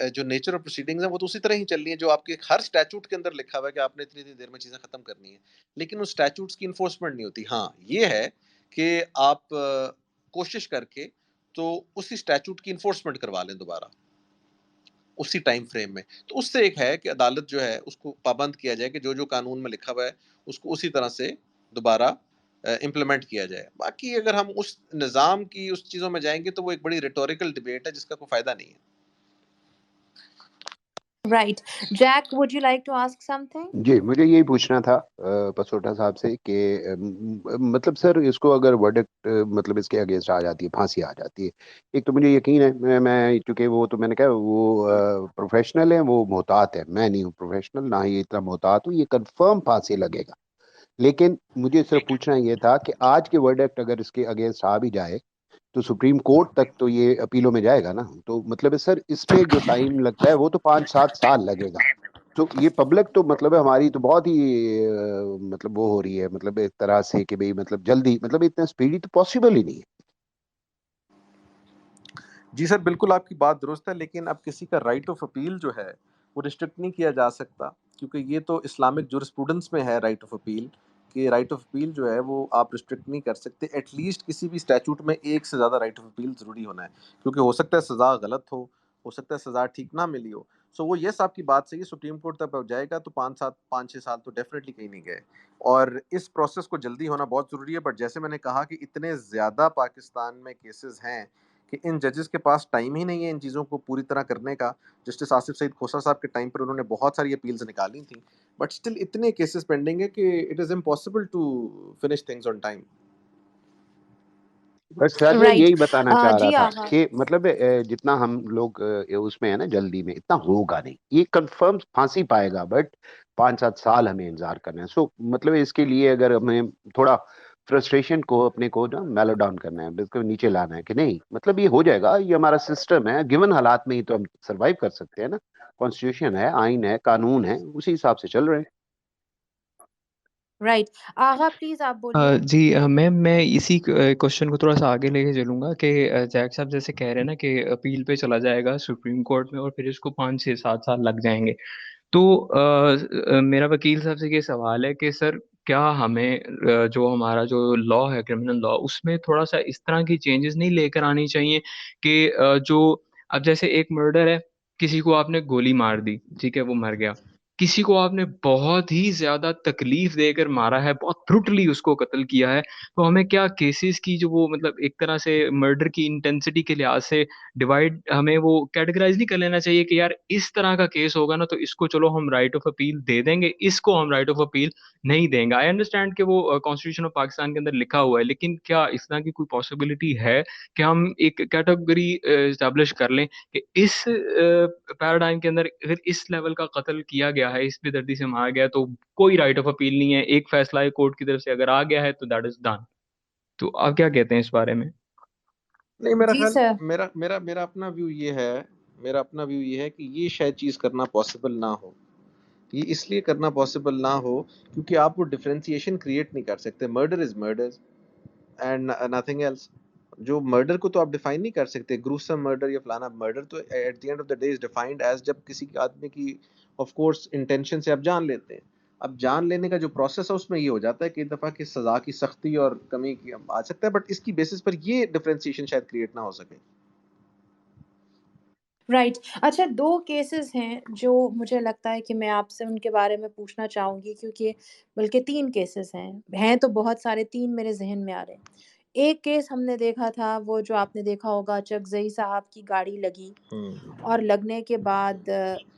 جو نیچر آف پروسیڈنگز ہیں وہ تو اسی طرح ہی چل رہی ہیں جو آپ کے ہر اسٹیچوٹ کے اندر لکھا ہوا ہے کہ آپ نے اتنی اتنی دیر میں چیزیں ختم کرنی ہیں, لیکن اس اسٹیچوٹس کی انفورسمنٹ نہیں ہوتی. ہاں یہ ہے کہ آپ کوشش کر کے تو اسی اسٹیچوٹ کی انفورسمنٹ کروا لیں دوبارہ اسی ٹائم فریم میں. تو اس سے ایک ہے کہ عدالت جو ہے اس کو پابند کیا جائے کہ جو جو قانون میں لکھا ہوا ہے اس کو اسی طرح سے دوبارہ امپلیمنٹ کیا جائے. باقی اگر ہم اس نظام کی اس چیزوں میں جائیں گے تو وہ ایک بڑی ریٹوریکل ڈبیٹ ہے جس کا کوئی فائدہ نہیں ہے. Right. Jack, would you like to ask something? جی مجھے یہی پوچھنا تھا پسوٹا صاحب سے کہ مطلب سر اس کو اگر ورڈکٹ مطلب اس کے اگینسٹ آ جاتی ہے, پھانسی آ جاتی ہے, ایک تو مجھے یقین ہے میں چونکہ وہ تو میں نے کہا وہ پروفیشنل ہیں, وہ محتاط ہے, میں نہیں ہوں پروفیشنل, نہ ہی اتنا محتاط ہوں, یہ کنفرم پھانسی لگے گا. لیکن مجھے صرف پوچھنا یہ تھا کہ آج کے ورڈکٹ اگر اس کے اگینسٹ آ بھی جائے تو سپریم کورٹ تک تو یہ اپیلوں میں جائے گا نا, تو مطلب سر اس میں جو ٹائم لگتا ہے وہ تو 5-7 سال لگے گا. تو یہ پبلک تو مطلب ہے ہماری تو بہت ہی مطلب وہ ہو رہی ہے مطلب ایک طرح سے کہ بھئی مطلب جلدی مطلب اتنا اسپیڈی تو پاسبل ہی نہیں ہے. جی سر بالکل آپ کی بات درست ہے, لیکن اب کسی کا رائٹ آف اپیل جو ہے وہ ریسٹرکٹ نہیں کیا جا سکتا, کیونکہ یہ تو اسلامک جورسپروڈنس میں ہے رائٹ آف اپیل, کہ رائٹ آف اپیل جو ہے وہ آپ ریسٹرکٹ نہیں کر سکتے. ایٹ لیسٹ کسی بھی اسٹیچوٹ میں ایک سے زیادہ رائٹ آف اپیل ضروری ہونا ہے, کیونکہ ہو سکتا ہے سزا غلط ہو سکتا ہے سزا ٹھیک نہ ملی ہو. سو وہ یس آپ کی بات صحیح ہے, سپریم کورٹ تک جائے گا تو 5-6 سال تو ڈیفینیٹلی کہیں نہیں گئے, اور اس پروسیس کو جلدی ہونا بہت ضروری ہے. بٹ جیسے میں نے کہا کہ اتنے زیادہ پاکستان میں کیسز ہیں کہ ان ججز کے پاس ٹائم ہی نہیں ہے ان چیزوں کو پوری طرح کرنے کا. جسٹس آصف سعید کھوسہ صاحب کے ٹائم پر انہوں نے بہت ساری اپیلز نکالی تھیں, بٹ اسٹل اتنے کیسز پینڈنگ ہے کہ it is impossible to finish things on time. بس سر میں Right. یہی بتانا چاہ رہا جی تھا آغا. کہ مطلب جتنا ہم لوگ اس میں ہے نا جلدی میں اتنا ہوگا نہیں, یہ کنفرم پھانسی پائے گا, بٹ 5-7 سال ہمیں انتظار کرنا ہے. سو مطلب اس کے لیے اگر ہمیں تھوڑا فرسٹریشن کو اپنے کو نا میلو ڈاؤن کرنا ہے, بالکل نیچے لانا ہے کہ نہیں مطلب یہ ہو جائے گا, یہ ہمارا سسٹم ہے, گیون حالات میں ہی تو ہم سروائیو کر سکتے ہیں نا, کانسٹیٹیوشن ہے, آئین ہے, قانون ہے, اسی حساب سے چل رہے ہیں. Right. آغا پلیز آپ بولیے. جی میم میں اسی کوشچن کو تھوڑا سا آگے لے کے چلوں گا کہ جیک صاحب جیسے کہہ رہے ہیں نا کہ اپیل پہ چلا جائے گا سپریم کورٹ میں اور پھر اس کو 5-6-7 سال لگ جائیں گے. تو میرا وکیل صاحب سے یہ سوال ہے کہ سر کیا ہمیں جو ہمارا جو لا ہے کرمنل لا اس میں تھوڑا سا اس طرح کی چینجز نہیں لے کر آنی چاہیے کہ جو اب جیسے ایک مرڈر ہے, کسی کو آپ نے گولی مار دی, ٹھیک ہے, وہ مر گیا, کسی کو آپ نے بہت ہی زیادہ تکلیف دے کر مارا ہے, بہت برٹلی اس کو قتل کیا ہے, تو ہمیں کیا کیسز کی جو وہ مطلب ایک طرح سے مرڈر کی انٹینسٹی کے لحاظ سے ڈیوائڈ ہمیں وہ کیٹیگرائز نہیں کر لینا چاہیے کہ یار اس طرح کا کیس ہوگا نا تو اس کو چلو ہم رائٹ آف اپیل دے دیں گے, اس کو ہم رائٹ آف اپیل نہیں دیں گے. آئی انڈرسٹینڈ کہ وہ کانسٹیٹیوشن آف پاکستان کے اندر لکھا ہوا ہے, لیکن کیا اس طرح کی کوئی پاسبلٹی ہے کہ ہم ایک کیٹیگری اسٹیبلش کر لیں کہ اس پیراڈائم کے اندر اگر اس لیول کا قتل کیا گیا ہے, اس بے دردی سے مارا گیا, تو کوئی رائٹ آف اپیل نہیں ہے, ایک فیصلہ ہے کورٹ کی طرف سے اگر آ گیا ہے تو دیٹ از ڈن. تو آپ کیا کہتے ہیں اس بارے میں؟ نہیں میرا جی خیال سر. میرا اپنا ویو یہ ہے کہ یہ شاید چیز کرنا پاسبل نہ ہو. یہ اس لیے کرنا پاسبل نہ ہو کیونکہ آپ وہ ڈفرینسیشن کریٹ نہیں کر سکتے. Murder is murder and nothing else. جو مرڈر کو تو آپ ڈیفائن نہیں کر سکتے, گروسم مرڈر یا فلانا مرڈر تو at the end of the day is defined as جب کسی آدمی کی آف کورس انٹینشن سے آپ جان لیتے ہیں. اب جان لینے کا جو پروسیس ہے اس میں یہ ہو جاتا ہے کہ ایک دفعہ کی سزا کی سختی اور کمی کی آ سکتا ہے, بٹ اس کی بیسس پر یہ ڈفرینسیشن شاید کریٹ نہ ہو سکے. رائٹ. اچھا 2 کیسز ہیں جو مجھے لگتا ہے کہ میں آپ سے ان کے بارے میں پوچھنا چاہوں گی, کیونکہ بلکہ 3 کیسز ہیں تو بہت سارے, 3 میرے ذہن میں آ رہے ہیں. ایک کیس ہم نے دیکھا تھا, وہ جو آپ نے دیکھا ہوگا, چکزئی صاحب کی گاڑی لگی اور لگنے کے بعد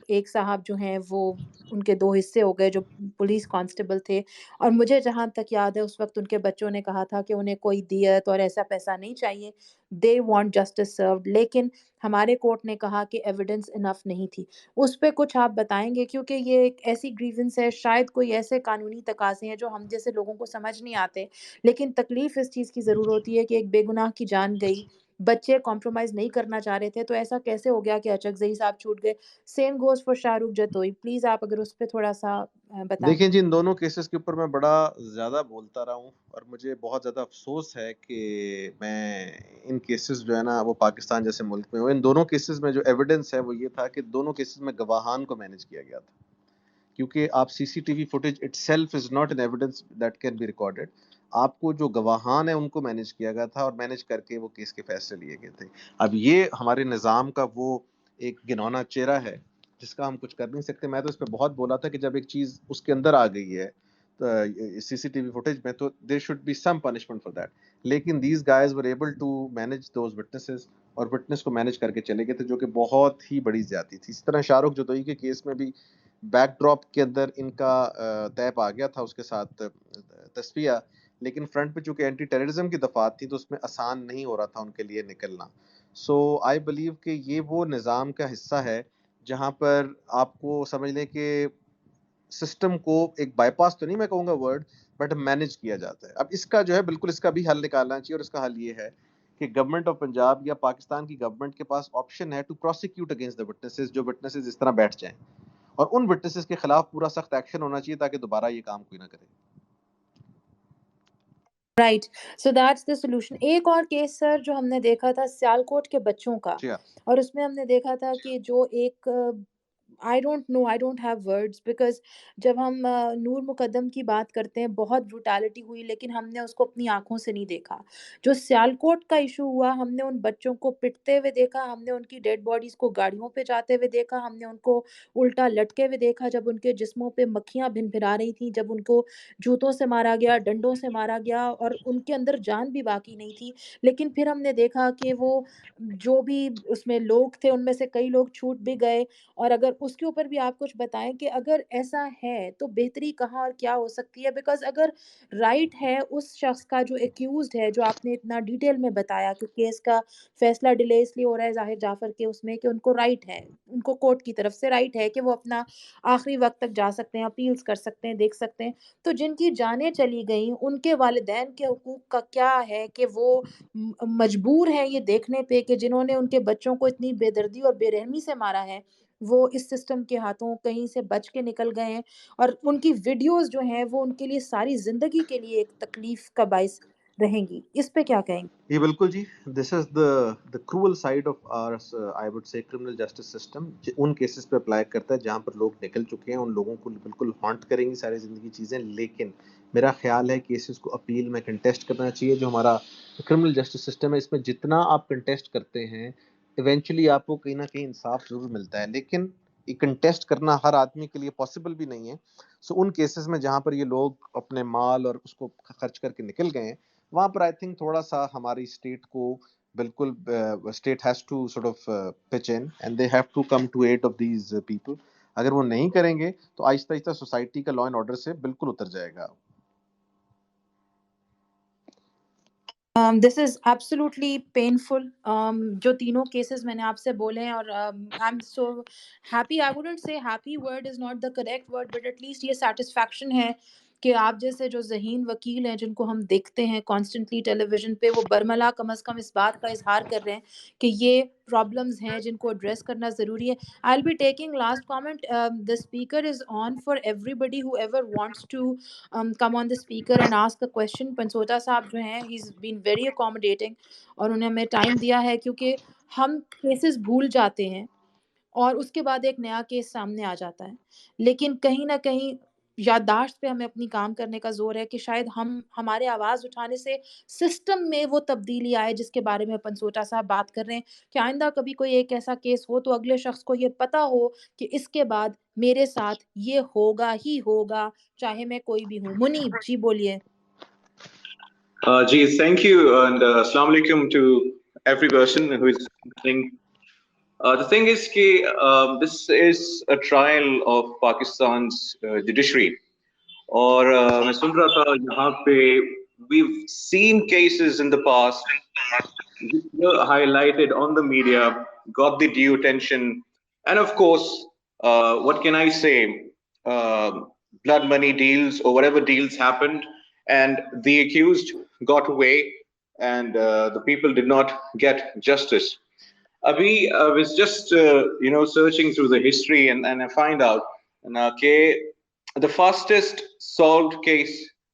ایک صاحب جو ہیں وہ ان کے 2 حصے ہو گئے جو پولیس کانسٹیبل تھے, اور مجھے جہاں تک یاد ہے اس وقت ان کے بچوں نے کہا تھا کہ انہیں کوئی دیت اور ایسا پیسہ نہیں چاہیے, دے وانٹ جسٹس سروڈ, لیکن ہمارے کورٹ نے کہا کہ ایویڈنس انف نہیں تھی. اس پہ کچھ آپ بتائیں گے, کیونکہ یہ ایک ایسی گریونس ہے, شاید کوئی ایسے قانونی تقاضے ہیں جو ہم جیسے لوگوں کو سمجھ نہیں آتے, لیکن تکلیف اس چیز کی ضرور ہوتی ہے کہ ایک بے گناہ کی جان گئی, بچے کمپرومائز نہیں کرنا چاہ رہے تھے, تو ایسا کیسے ہو گیا کہ اچکزئی صاحب چھوٹ گئے؟ Same goes for Shah Rukh Jatoi. Please آپ اگر اس پہ تھوڑا سا بتائیں. دیکھیں جی, ان دونوں کیسز کے اوپر میں بڑا زیادہ بولتا رہا ہوں, اور مجھے بہت زیادہ افسوس ہے کہ میں ان کیسز جو ہے نا وہ پاکستان جیسے ملک میں ان دونوں کیسز میں جو ایویڈنس ہے وہ یہ تھا کہ دونوں کیسز میں گواہان کو مینیج کیا گیا تھا, کیونکہ آپ C C T V footage itself is not an evidence that can be recorded. آپ کو جو گواہان ہیں ان کو مینیج کیا گیا تھا, اور مینیج کر کے وہ کیس کے فیصلے لیے گئے تھے. اب یہ ہمارے نظام کا وہ ایک گنونا چہرہ ہے جس کا ہم کچھ کر نہیں سکتے. میں تو اس پہ بہت بولا تھا کہ جب ایک چیز اس کے اندر آ گئی ہے سی سی ٹی وی فوٹیج میں, تو there should be some punishment for that. لیکن these guys were able to manage those witnesses, اور وٹنس کو مینیج کر کے چلے گئے تھے, جو کہ بہت ہی بڑی زیادتی تھی. اسی طرح شاہ رخ جتوئی کے کیس میں بھی بیک ڈراپ کے اندر ان کا طیب آ گیا تھا اس کے ساتھ تصفیہ, لیکن فرنٹ پہ چونکہ اینٹی ٹیررزم کی دفعات تھی تو اس میں آسان نہیں ہو رہا تھا ان کے لیے نکلنا. سو آئی بلیو کہ یہ وہ نظام کا حصہ ہے جہاں پر آپ کو سمجھ لیں کہ سسٹم کو ایک بائی پاس تو نہیں میں کہوں گا ورڈ, بٹ مینیج کیا جاتا ہے. اب اس کا جو ہے بالکل اس کا بھی حل نکالنا چاہیے, اور اس کا حل یہ ہے کہ گورنمنٹ آف پنجاب یا پاکستان کی گورنمنٹ کے پاس آپشن ہے to prosecute against the witnesses, جو وٹنسز اس طرح بیٹھ جائیں, اور ان وٹنسز کے خلاف پورا سخت ایکشن ہونا چاہیے تاکہ دوبارہ یہ کام کوئی نہ کرے. Right, so that's the solution. ایک اور کیس سر جو ہم نے دیکھا تھا سیالکوٹ کے بچوں کا, جی ہاں, اور اس میں ہم نے دیکھا تھا کہ جو ایک I don't know, I don't have words, because جب ہم نور مقدم کی بات کرتے ہیں بہت بروٹیلٹی ہوئی, لیکن ہم نے اس کو اپنی آنکھوں سے نہیں دیکھا. جو سیالکوٹ کا ایشو ہوا, ہم نے ان بچوں کو پٹتے ہوئے دیکھا, ہم نے ان کی ڈیڈ باڈیز کو گاڑیوں پہ جاتے ہوئے دیکھا, ہم نے ان کو الٹا لٹکے ہوئے دیکھا, جب ان کے جسموں پہ مکھیاں بھن بھرا رہی تھیں, جب ان کو جوتوں سے مارا گیا, ڈنڈوں سے مارا گیا, اور ان کے اندر جان بھی باقی نہیں تھی. لیکن پھر ہم نے دیکھا کہ وہ جو بھی اس میں لوگ تھے ان میں سے کئی لوگ چھوٹ بھی گئے. اور اگر اس کے اوپر بھی آپ کچھ بتائیں کہ اگر ایسا ہے تو بہتری کہاں اور کیا ہو سکتی ہے, بیکاز اگر رائٹ ہے اس شخص کا جو ایکیوزڈ ہے, جو آپ نے اتنا ڈیٹیل میں بتایا کہ کیس کا فیصلہ ڈیلے اس لیے ہو رہا ہے ظاہر جعفر کے اس میں, کہ ان کو رائٹ ہے, ان کو کورٹ کی طرف سے رائٹ ہے کہ وہ اپنا آخری وقت تک جا سکتے ہیں, اپیلز کر سکتے ہیں, دیکھ سکتے ہیں. تو جن کی جانیں چلی گئیں ان کے والدین کے حقوق کا کیا ہے کہ وہ مجبور ہیں یہ دیکھنے پہ کہ جنہوں نے ان کے بچوں کو اتنی بے دردی اور بے رحمی سے مارا ہے وہ اس سسٹم کے ہاتھوں کہیں سے بچ کے نکل گئے ہیں, اور ان کی ویڈیوز جو ہیں وہ ان کے لیے ساری زندگی کے لیے ایک تکلیف کا باعث رہیں گی. اس پہ کیا کہیں گے؟ یہ بالکل جی, دس از the cruel side of our I would say criminal justice system. In cases پہ اپلائی کرتا ہے جہاں پر لوگ نکل چکے ہیں, ان لوگوں کو بالکل ہانٹ کریں گی ساری زندگی چیزیں. لیکن میرا خیال ہے کہ کیسز کو اپیل میں کنٹیسٹ کرنا چاہیے. جو ہمارا کرمنل جسٹس سسٹم ہے اس میں جتنا آپ کنٹیسٹ کرتے ہیں ایونچولی آپ کو کہیں نہ کہیں انصاف ضرور ملتا ہے, لیکن یہ کنٹیسٹ کرنا ہر آدمی کے لیے پاسبل بھی نہیں ہے. سو ان کیسز میں جہاں پر یہ لوگ اپنے مال اور اس کو خرچ کر کے نکل گئے ہیں, وہاں پر آئی تھنک تھوڑا سا ہماری اسٹیٹ کو بالکل state has to sort of pitch in and they have to come to aid of these people. اگر وہ نہیں کریں گے تو آہستہ آہستہ سوسائٹی کا لا اینڈ آرڈر سے بالکل اتر جائے گا. دس از ایبسولوٹلی پینفل. جو تینوں کیسز میں نے آپ سے بولے ہیں, اور I am so happy, I wouldn't say happy word is not the correct word, but at least یہ سیٹسفیکشن ہے کہ آپ جیسے جو ذہین وکیل ہیں جن کو ہم دیکھتے ہیں کانسٹنٹلی ٹیلی ویژن پہ, وہ برملا کم از کم اس بات کا اظہار کر رہے ہیں کہ یہ پرابلمز ہیں جن کو ایڈریس کرنا ضروری ہے. I'll be taking last comment. The speaker is on for everybody whoever wants to come on the speaker and ask a question. پنسوٹا صاحب جو ہیں he's been very accommodating, اور انہیں ہمیں ٹائم دیا ہے کیونکہ ہم کیسز بھول جاتے ہیں اور اس کے بعد ایک نیا کیس سامنے آ جاتا ہے. لیکن کہیں نہ کہیں یادداشت پہ ہمیں اپنی کام کرنے کا زور ہے کہ شاید ہمارے آواز اٹھانے سے سسٹم میں وہ تبدیلی آئے جس کے بارے میں پنسوٹا صاحب بات کر رہے ہیں, کہ آئندہ کبھی کوئی ایک ایسا کیس ہو تو اگلے شخص کو یہ پتا ہو کہ اس کے بعد میرے ساتھ یہ ہوگا ہی ہوگا, چاہے میں کوئی بھی ہوں. منیب جی بولیے. جی thank you and assalamu alaikum to every person who is listening. The thing is this is a trial of Pakistan's judiciary, اور میں سن رہا تھا یہاں پہ we've seen cases in the past which were highlighted on the media, got the due attention, and of course what can I say, blood money deals or whatever deals happened, and the accused got away, and the people did not get justice. Abhi, I was just searching through the history, and I find out that the fastest solved case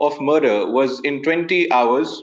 of murder was in 20 hours,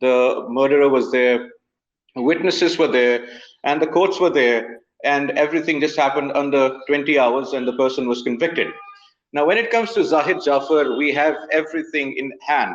The murderer was there, witnesses were there, and the courts were there, and everything just happened under 20 hours, and the person was convicted. Now, when it comes to Zahir Jafar, we have everything in hand.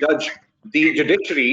judge the judiciary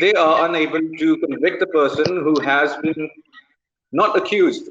they are unable to convict the person who has been not accused,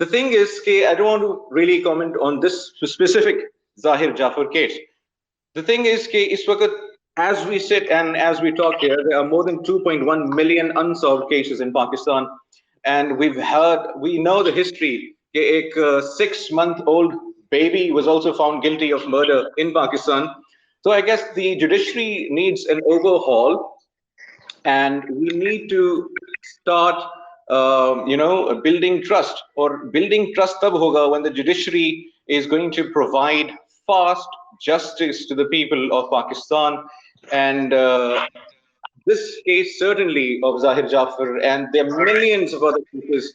The thing is, I don't want to really comment on this specific Zahir Jafar case. The thing is, as we sit and as we talk here, there are more than 2.1 million unsolved cases in Pakistan, and we know the history. A 6-month-old baby was also found guilty of murder in Pakistan. So I guess the judiciary needs an overhaul, and we need to start building trust, or building trust tab hoga when the judiciary is going to provide fast justice to the people of Pakistan. And this case certainly of Zahir Jafar, and there are millions of other cases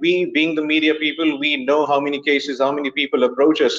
We being the media people, we know how many cases, how many people approach us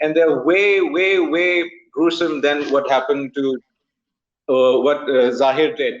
and they're way gruesome than what happened to what Zahir did.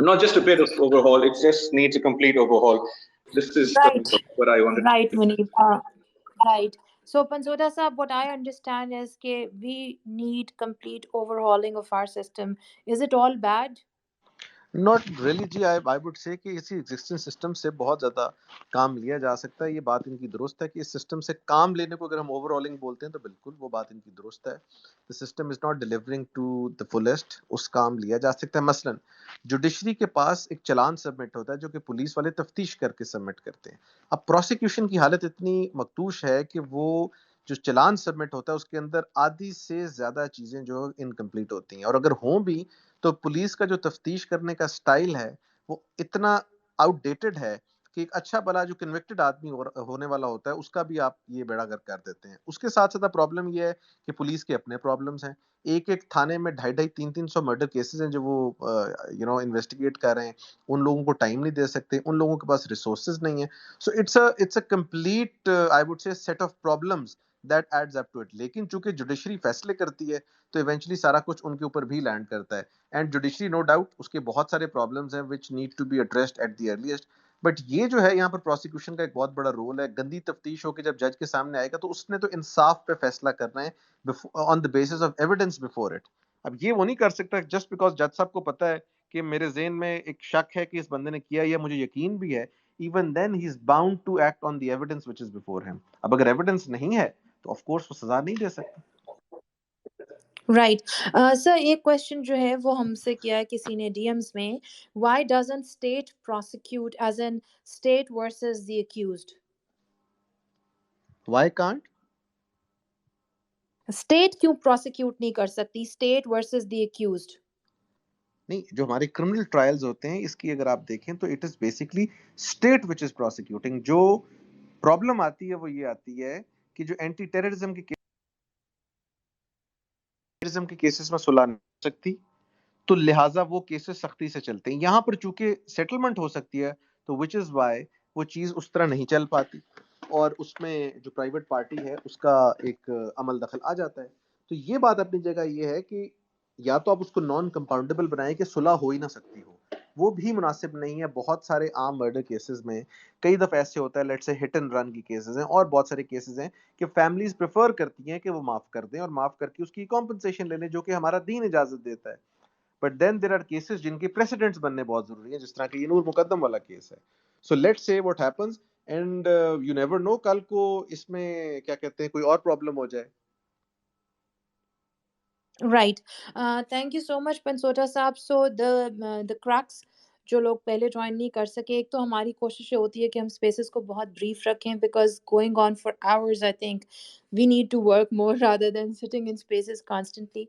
not just a bit of overhaul, it just needs a complete overhaul. This is what I wanted Right, to Munib. Right. So, Pansota Saab, what I understand is that we need complete overhauling of our system. Is it all bad? Not really جی. آئی وڈ سے کہ اسی ایگزسٹنگ سسٹم سے بہت زیادہ کام لیا جا سکتا ہے. یہ بات ان کی درست ہے کہ اس سسٹم سے کام لینے کو اگر ہم اوور آلنگ بولتے ہیں تو بالکل وہ بات ان کی درست ہے. The system is not delivering to the fullest. اس کام لیا جا سکتا ہے. مثلاً جوڈیشری کے پاس ایک چلان سبمٹ ہوتا ہے جو کہ پولیس والے تفتیش کر کے سبمٹ کرتے ہیں. اب پروسیکیوشن کی حالت اتنی مکتوش ہے کہ وہ جو چلان سبمٹ ہوتا ہے اس کے اندر آدھی سے زیادہ چیزیں جو انکمپلیٹ ہوتی ہیں, اور اگر ہوں بھی تو پولیس کا جو تفتیش کرنے کا سٹائل ہے وہ اتنا آؤٹ ڈیٹڈ ہے کہ ایک اچھا بلا جو کنوکٹڈ آدمی ہونے والا ہوتا ہے اس کا بھی آپ یہ بیڑا گرک کر دیتے ہیں. اس کے ساتھ ساتھ پرابلم یہ ہے کہ پولیس کے اپنے پرابلمس ہیں. ایک تھانے میں 250-300 مرڈر کیسز ہیں جو وہ انویسٹیگیٹ کر رہے ہیں. ان لوگوں کو ٹائم نہیں دے سکتے, ان لوگوں کے پاس ریسورسز نہیں ہیں. So it's a complete I would say set of problems that adds up to it. لیکن چونکہ جوڈیشری فیصلے کرتی ہے تو ایونچولی سارا کچھ ان کے اوپر بھی لینڈ کرتا ہے. اینڈ جوڈیشری نو ڈاؤٹ اس کے بہت سارے پرابلمس ہیں which need to be addressed at the earliest. But یہ جو ہے یہاں پر پروسیکیوشن کا ایک بہت بڑا رول ہے. گندی تفتیش ہو کے جب جج کے سامنے آئے گا تو اس نے تو انصاف پہ فیصلہ کرنا ہے on the basis of evidence before it. اب یہ وہ نہیں کر سکتا جسٹ بیکاز جج صاحب کو پتا ہے کہ میرے ذہن میں ایک شک ہے کہ اس بندے نے کیا, یہ مجھے یقین بھی ہے. Even then he is bound to act on the evidence which is before him. اب اگر ایویڈنس نہیں ہے تو آف کورس وہ سزا نہیں دے سکتا. رائٹ سر, ایک کوشچن جو ہے وہ ہم سے کیا ہے کسی نے ڈی ایمز میں, why doesn't state prosecute as an state versus the accused? Why can't state کیوں پروسیکیوٹ نہیں کر سکتی اسٹیٹ ورسز دی اکیوزڈ؟ نہیں, جو ہمارے کرمنل ٹرائلز ہوتے ہیں اس کی اگر آپ دیکھیں تو it is basically state which is prosecuting. جو پرابلم آتی ہے وہ یہ آتی ہے کہ جو اینٹی ٹیررزم کے کیسز میں صلح نہیں ہو سکتی تو لہٰذا وہ کیسز سختی سے چلتے ہیں. یہاں پر چونکہ سیٹلمنٹ ہو سکتی ہے تو وچ از وائی وہ چیز اس طرح نہیں چل پاتی. اور اس میں جو پرائیویٹ پارٹی ہے اس کا ایک عمل دخل آ جاتا ہے. تو یہ بات اپنی جگہ یہ ہے کہ یا تو آپ اس کو نان کمپاؤنڈیبل بنائیں کہ صلح ہو ہی نہ سکتی ہو، وہ بھی مناسب نہیں ہے. بہت سارے عام مرڈر کیسز میں کئی دفعہ ایسے ہوتا ہے، لیٹ سے ہٹ اینڈ رن کی کیسز ہیں، اور بہت سارے کیسز ہیں کہ فیملیز پریفر کرتی ہیں کہ وہ معاف کر دیں اور معاف کر کے اس کی کمپنسیشن لے لیں، جو کہ ہمارا دین اجازت دیتا ہے. But then there are cases جن کے پریسیڈنٹس بننے بہت ضروری ہیں، جس طرح کہ یہ نور مقدم والا کیس ہے. So let say what happens and you never know, کل کو اس میں کیا کہتے ہیں کوئی اور پرابلم ہو جائے. Right. Thank you so much, Pansota صاحب. So the crux جو لوگ پہلے جوائن نہیں کر سکے، ایک تو ہماری کوشش یہ ہوتی ہے کہ ہم اسپیسز کو بہت بریف رکھیں because going on for hours I think we need to work more rather than sitting in spaces constantly.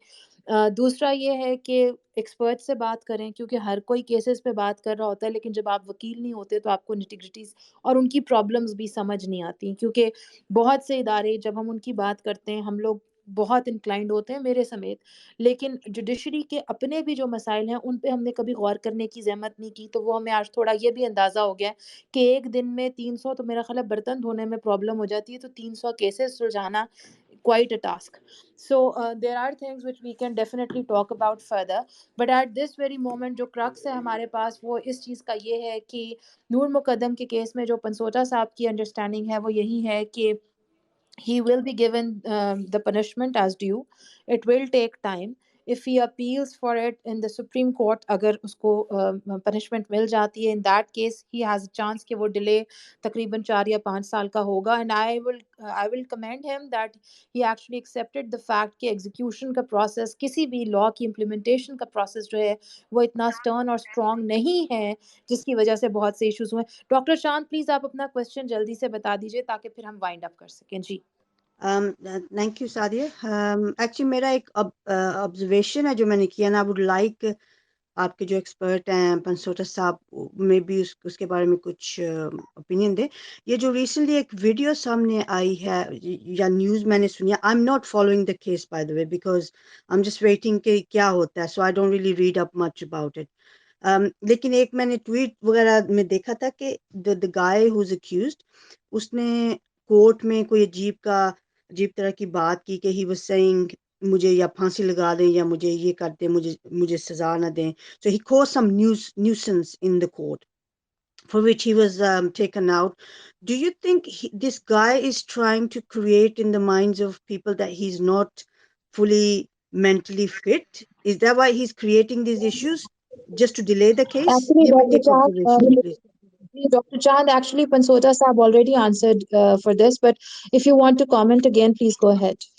دوسرا یہ ہے کہ ایکسپرٹ سے بات کریں، کیونکہ ہر کوئی کیسز پہ بات کر رہا ہوتا ہے، لیکن جب آپ وکیل نہیں ہوتے تو آپ کو نٹی-گریٹیز اور ان کی پرابلمز بھی سمجھ نہیں آتی، کیونکہ بہت سے ادارے جب ہم ان کی بات کرتے ہیں ہم لوگ بہت انکلائنڈ ہوتے ہیں میرے سمیت، لیکن جوڈیشری کے اپنے بھی جو مسائل ہیں ان پہ ہم نے کبھی غور کرنے کی زحمت نہیں کی. تو وہ ہمیں آج تھوڑا یہ بھی اندازہ ہو گیا ہے کہ ایک دن میں 300 تو میرا خیال ہے برتن دھونے میں پرابلم ہو جاتی ہے، تو 300 cases سلجھانا quite a task. So there are things which we can definitely talk about further, but at this very moment جو crux ہے ہمارے پاس وہ اس چیز کا یہ ہے کہ نور مقدم کے کیس میں جو پنسوٹا صاحب کی انڈرسٹینڈنگ ہے وہ یہی ہے کہ he will be given the punishment as due. It will take time. If he appeals for it in the Supreme Court, اگر اس کو punishment مل جاتی ہے, in that case he has a chance کہ وہ delay تقریباً 4 یا 5 سال کا ہوگا. And I will commend him that he actually accepted the fact کہ execution کا process, کسی بھی law کی implementation کا process جو ہے وہ اتنا stern اور strong نہیں ہے جس کی وجہ سے بہت سے ایشوز ہوئے. ڈاکٹر شانت پلیز آپ اپنا کوشچن جلدی سے بتا دیجیے تاکہ پھر ہم وائنڈ اپ کر سکیں. جی تھینک یو سعدیہ. ایکچولی میرا ایک آبزرویشن ہے جو میں نے کیا نا. آئی ووڈ لائک آپ کے جو ایکسپرٹ ہیں پنسوٹا صاحب میں بھی اس کے بارے میں کچھ اوپینین دیں. یہ جو ریسنٹلی ایک ویڈیو سامنے آئی ہے یا نیوز میں نے سنی ہے, I am not following the case by the way because I am just waiting کہ کیا ہوتا ہے, so I don't really read up much about it. لیکن ایک میں نے ٹویٹ وغیرہ میں دیکھا تھا کہ دا گائے ہوز اکیوزڈ, اس نے کورٹ میں کوئی عجیب طرح کی بات کی کہ ہی واز سیئنگ مجھے یا پھانسی لگا دیں یا مجھے یہ کر دیں, مجھے سزا نہ دیں. So he caused some nuisance in the court for which he was taken out. Do you think this guy is trying to create in the minds of people that he's not fully mentally fit? Is that why he's creating these issues just to delay the case? Actually, یہ میری Dr. ایک observation ہے, please. Dr. Chand, actually, Pansota Saab already answered for this, but if you want to comment again, please go ahead.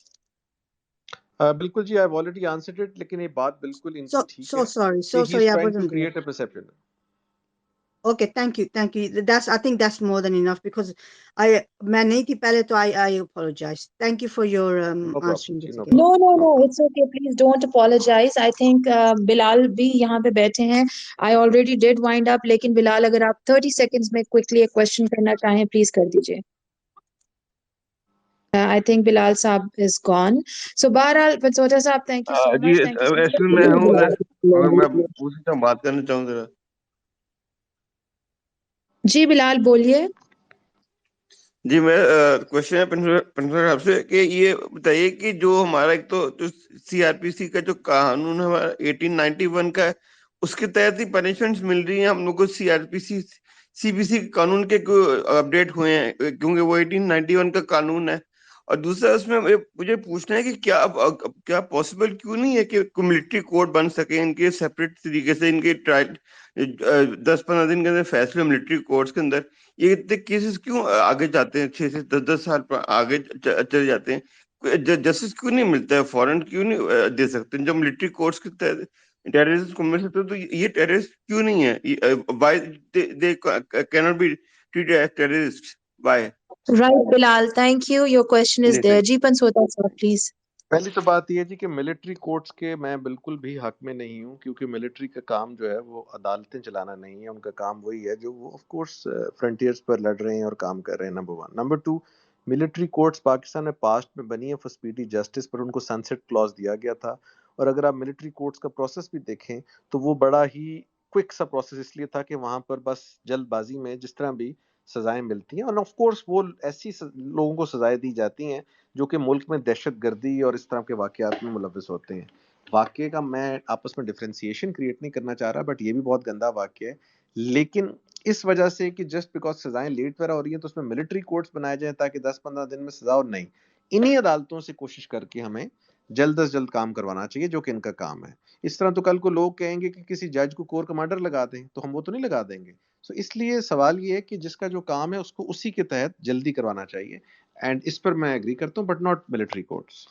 بالکل جی, I've already answered it, لیکن یہ بات بالکل ان کی ٹھیک So ہے sorry, کہ he is I trying to wasn't there. create a perception. Okay, thank you. I think that's more than enough because میں نہیں تھی پہلے تو I apologize. Thank you for your No problem answering G, this no again. problem. No, it's okay. Please don't apologize. I think Bilal بھی یہاں پہ بیٹھے ہیں. I already did wind up, لیکن Bilal اگر آپ 30 seconds میں quickly ایک question کرنا چاہیں, please کر دیجیے. I think Bilal Saab is gone. So بہرحال Pansota Saab, thank you so جی much. Thank you so actually much. میں ہوں ادھر, اگر میں پوچھ سکتا ہوں بات کرنا چاہوں ذرا. جی بلال بولیے. جی میں کوشچن ہے پنسوٹا صاحب سے کہ یہ بتائیے کہ جو ہمارا ایک تو سی آر پی سی کا جو قانون ہے ہمارا 1891 کا ہے, اس کے تحت ہی پنشمنٹس مل رہی ہیں ہم لوگ کو. سی بی سی قانون کے اپڈیٹ ہوئے ہیں کیونکہ وہ 1891 کا قانون ہے. اور دوسرا اس میں مجھے پوچھنا ہے کہ کیا پاسبل کیوں نہیں ہے کہ ملٹری کورٹ بن سکے ان کے سیپریٹ طریقے سے, ان کے ٹرائل 10-15 دن کے اندر فیصلے ملٹری کورٹس کے اندر. یہ اتنے کیسز کیوں آگے جاتے ہیں, 6 سے 10 سال پر آگے چلے جاتے ہیں, جسٹس کیوں نہیں ملتا ہے, فورن کیوں نہیں دے سکتے جب ملٹری کورٹس کے تحت ٹیررسٹ کو مل سکتے تو یہ ٹیررسٹ کیوں نہیں ہے, why they can not be treated as terrorist, why? Right, Bilal, thank you. Your question is there. جی Pansota Saab, please. پہلی تو بات یہ ہے جی کہ ملٹری کورٹس کے میں بالکل بھی حق میں نہیں ہوں, کیونکہ ملٹری کا کام جو ہے وہ عدالتیں چلانا نہیں ہے. ان کا کام وہی ہے جو وہ آف کورس فرنٹیئرز پر لڑ رہے ہیں اور کام کر رہے ہیں, number 1. Number 2, military courts Pakistan میں پاسٹ میں بنی ہیں فور اسپیڈی جسٹس, پر ان کو سنسیٹ کلاز دیا گیا تھا. اور اگر آپ ملٹری کورٹس کا پروسیس بھی دیکھیں تو وہ بڑا ہی کوئک سا پروسیس اس لیے تھا کہ وہاں پر بس جلد بازی میں جس طرح بھی سزائیں ملتی ہیں. اور آف کورس وہ ایسی لوگوں کو سزائیں دی جاتی ہیں جو کہ ملک میں دہشت گردی اور اس طرح کے واقعات میں ملوث ہوتے ہیں. واقعے کا میں آپس میں ڈفرینسیشن کریٹ نہیں کرنا چاہ رہا، بٹ یہ بھی بہت گندا واقعہ ہے. لیکن اس وجہ سے کہ جسٹ بیکاز سزائیں لیٹ وغیرہ ہو رہی ہیں تو اس میں ملٹری کورٹس بنائے جائیں تاکہ 10-15 دن میں سزا، اور نہیں، انہی عدالتوں سے کوشش کر کے ہمیں جلد از جلد کام کروانا چاہیے جو کہ ان کا کام ہے. اس طرح تو کل کو لوگ کہیں گے کہ کسی جج کو کور کمانڈر لگا دیں، تو ہم وہ تو نہیں لگا دیں گے. سو اس لیے سوال یہ ہے کہ جس کا جو کام ہے اس کو اسی کے تحت جلدی کروانا چاہیے، اینڈ اس پر میں ایگری کرتا ہوں، but not military courts.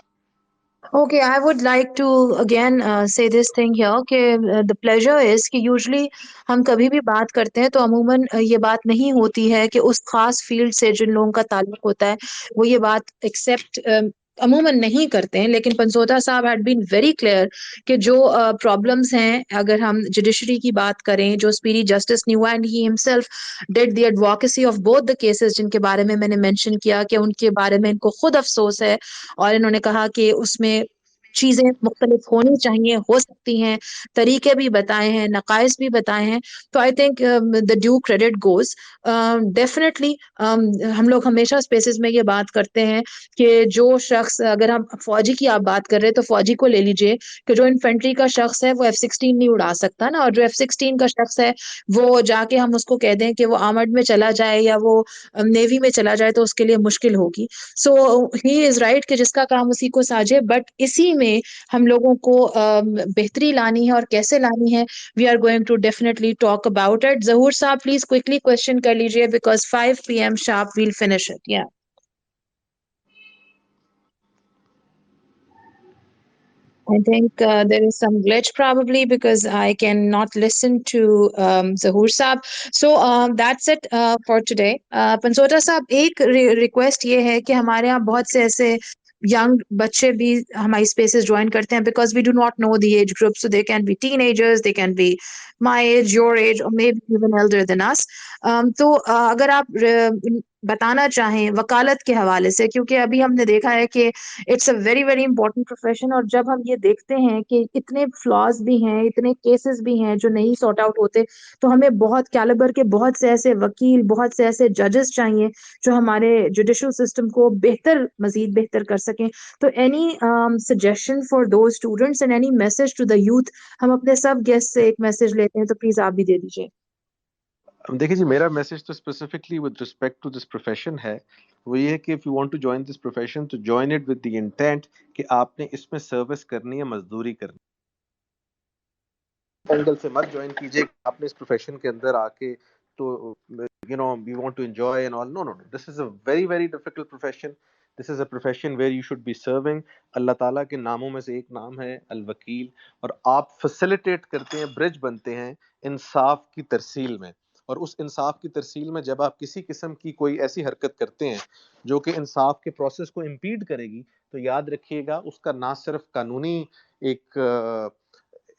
Okay, I would like to again say this thing here کہ the pleasure is کہ usually ہم کبھی بھی بات کرتے ہیں تو عموماً یہ بات نہیں ہوتی ہے کہ اس خاص فیلڈ سے جن لوگوں کا تعلق ہوتا ہے وہ یہ بات ایکسیپٹ عموماً نہیں کرتے ہیں. لیکن پنسوٹا صاحب had been very clear کہ جو پرابلمس ہیں، اگر ہم جوڈیشری کی بات کریں، جو speedy justice new and he himself did the advocacy of both the cases جن کے بارے میں نے مینشن کیا کہ ان کے بارے میں ان کو خود افسوس ہے، اور انہوں نے کہا کہ اس میں چیزیں مختلف ہونی چاہیے، ہو سکتی ہیں، طریقے بھی بتائے ہیں، نقائص بھی بتائے ہیں. تو I think the due credit goes definitely. ہم لوگ ہمیشہ اسپیسز میں یہ بات کرتے ہیں کہ جو شخص، اگر ہم فوجی کی آپ بات کر رہے ہیں تو فوجی کو لے لیجئے کہ جو انفینٹری کا شخص ہے وہ F-16 نہیں اڑا سکتا نا، اور جو F-16 کا شخص ہے وہ جا کے ہم اس کو کہہ دیں کہ وہ آرمڈ میں چلا جائے یا وہ نیوی میں چلا جائے تو اس کے لیے مشکل ہوگی. سو ہی از رائٹ کہ جس کا کام اسی کو ساجے، بٹ اسی میں ہم لوگوں کو بہتری لانی ہے، اور کیسے لانی ہے we are going to definitely talk about it. Zahoor Sahab please quickly question کر لیجیے because 5 PM sharp we'll finish it. یا I think there is some glitch probably because I cannot listen to Zahoor Saab. So that's it for today. Pansota Saab, ایک ریکویسٹ یہ ہے کہ ہمارے یہاں بہت سے ایسے ینگ بچے بھی ہماری اسپیسز جوائن کرتے ہیں because we do not know the age group. So they can be teenagers, they can be my age, your age, or maybe even elder than us. تو اگر آپ بتانا چاہیں وکالت کے حوالے سے، کیونکہ ابھی ہم نے دیکھا ہے کہ it's a very very important profession, اور جب ہم یہ دیکھتے ہیں کہ اتنے فلاز بھی ہیں، اتنے کیسز بھی ہیں جو نہیں سارٹ آؤٹ ہوتے، تو ہمیں بہت کیلیبر کے بہت سے ایسے وکیل، بہت سے ایسے ججز چاہیے جو ہمارے جوڈیشل سسٹم کو بہتر، مزید بہتر کر سکیں. تو any suggestion for those students and any message to the youth? ہم اپنے سب گیسٹ سے ایک میسج لیتے ہیں تو پلیز آپ بھی دے دیجیے. دیکھیے جی، میرا میسج تو specifically with respect to this profession ہے، وہ یہ ہے کہ if you want to join this profession تو join it with the intent کہ آپ نے اس میں سروس کرنی ہے، مزدوری کرنی. اینگل سے مت جوائن کیجیے کہ آپ نے اس پروفیشن کے اندر آ کے تو we want to enjoy and all. No no no, this is a very very difficult profession. This is a profession where you should be serving. اللہ تعالیٰ کے ناموں میں سے ایک نام ہے الوکیل، اور آپ فیسیلیٹیٹ کرتے ہیں، برج بنتے ہیں انصاف کی ترسیل میں. اور اس انصاف کی ترسیل میں جب آپ کسی قسم کی کوئی ایسی حرکت کرتے ہیں جو کہ انصاف کے پروسیس کو امپیڈ کرے گی، تو یاد رکھیے گا اس کا نہ صرف قانونی ایک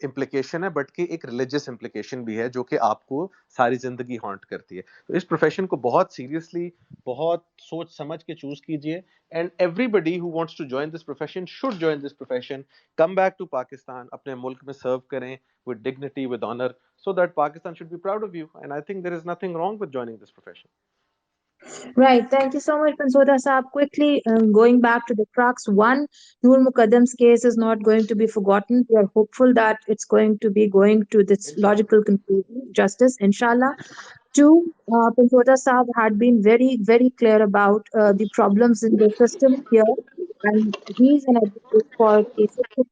امپلیکیشن ہے، بٹ کہ ایک ریلیجس امپلیکیشن بھی ہے جو کہ آپ کو ساری زندگی ہانٹ کرتی ہے. تو اس پروفیشن کو بہت سیریسلی، بہت سوچ سمجھ کے چوز کیجیے. And everybody who wants to join this profession should join this profession. Come back to Pakistan, اپنے ملک میں سرو کریں with dignity, with honor, so that Pakistan should be proud of you. And I think there is nothing wrong with joining this profession. Right. Thank you so much, Pansota Saab. Quickly, going back to the crux, one, Noor Muqaddam's case is not going to be forgotten. We are hopeful that it's going to be going to this logical conclusion, justice, inshallah. Two, Pansota Saab had been very, very clear about the problems in the system here. And he is an advocate for cases کو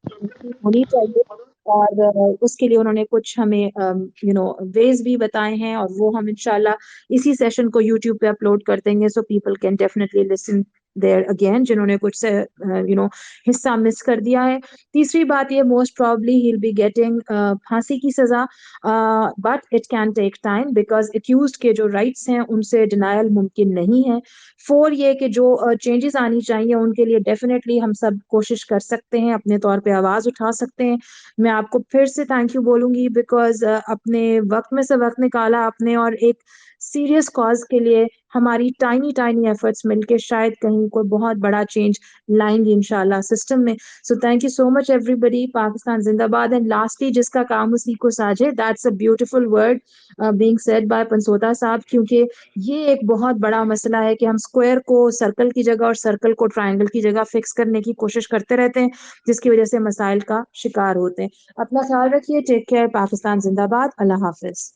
ہونی چاہیے، اور اس کے لیے انہوں نے کچھ ہمیں ویز بھی بتائے ہیں، اور وہ ہم انشاءاللہ اسی سیشن کو یوٹیوب پہ اپلوڈ کر دیں گے، so people can definitely listen there again جنہوں نے کچھ حصہ مس کر دیا ہے. تیسری بات یہ، most probably he will be getting پھانسی کی سزا، but it can take time because accused کے جو رائٹس ہیں ان سے ڈینائل ممکن نہیں ہے. 4 یہ کہ جو چینجز آنی چاہیے ان کے لیے ڈیفینیٹلی ہم سب کوشش کر سکتے ہیں، اپنے طور پہ آواز اٹھا سکتے ہیں. میں آپ کو پھر سے تھینک یو بولوں گی بیکاز اپنے وقت میں سے وقت نکالا آپ نے، اور ایک سیریس کاز کے لیے ہماری ٹائنی ایفرٹس مل کے شاید کہیں کوئی بہت بڑا چینج لائیں گی انشاءاللہ سسٹم میں. So thank you so much everybody. Pakistan زندہ باد. اینڈ لاسٹلی جس کا کام اسی کو ساجے, that's a beautiful word being said by پنسوتا صاحب, کیونکہ یہ ایک بہت بڑا مسئلہ ہے کہ ہم اسکوائر کو سرکل کی جگہ اور سرکل کو ٹرائنگل کی جگہ فکس کرنے کی کوشش کرتے رہتے ہیں, جس کی وجہ سے مسائل کا شکار ہوتے ہیں. اپنا خیال رکھیے. Take care. پاکستان زندہ باد. اللہ حافظ.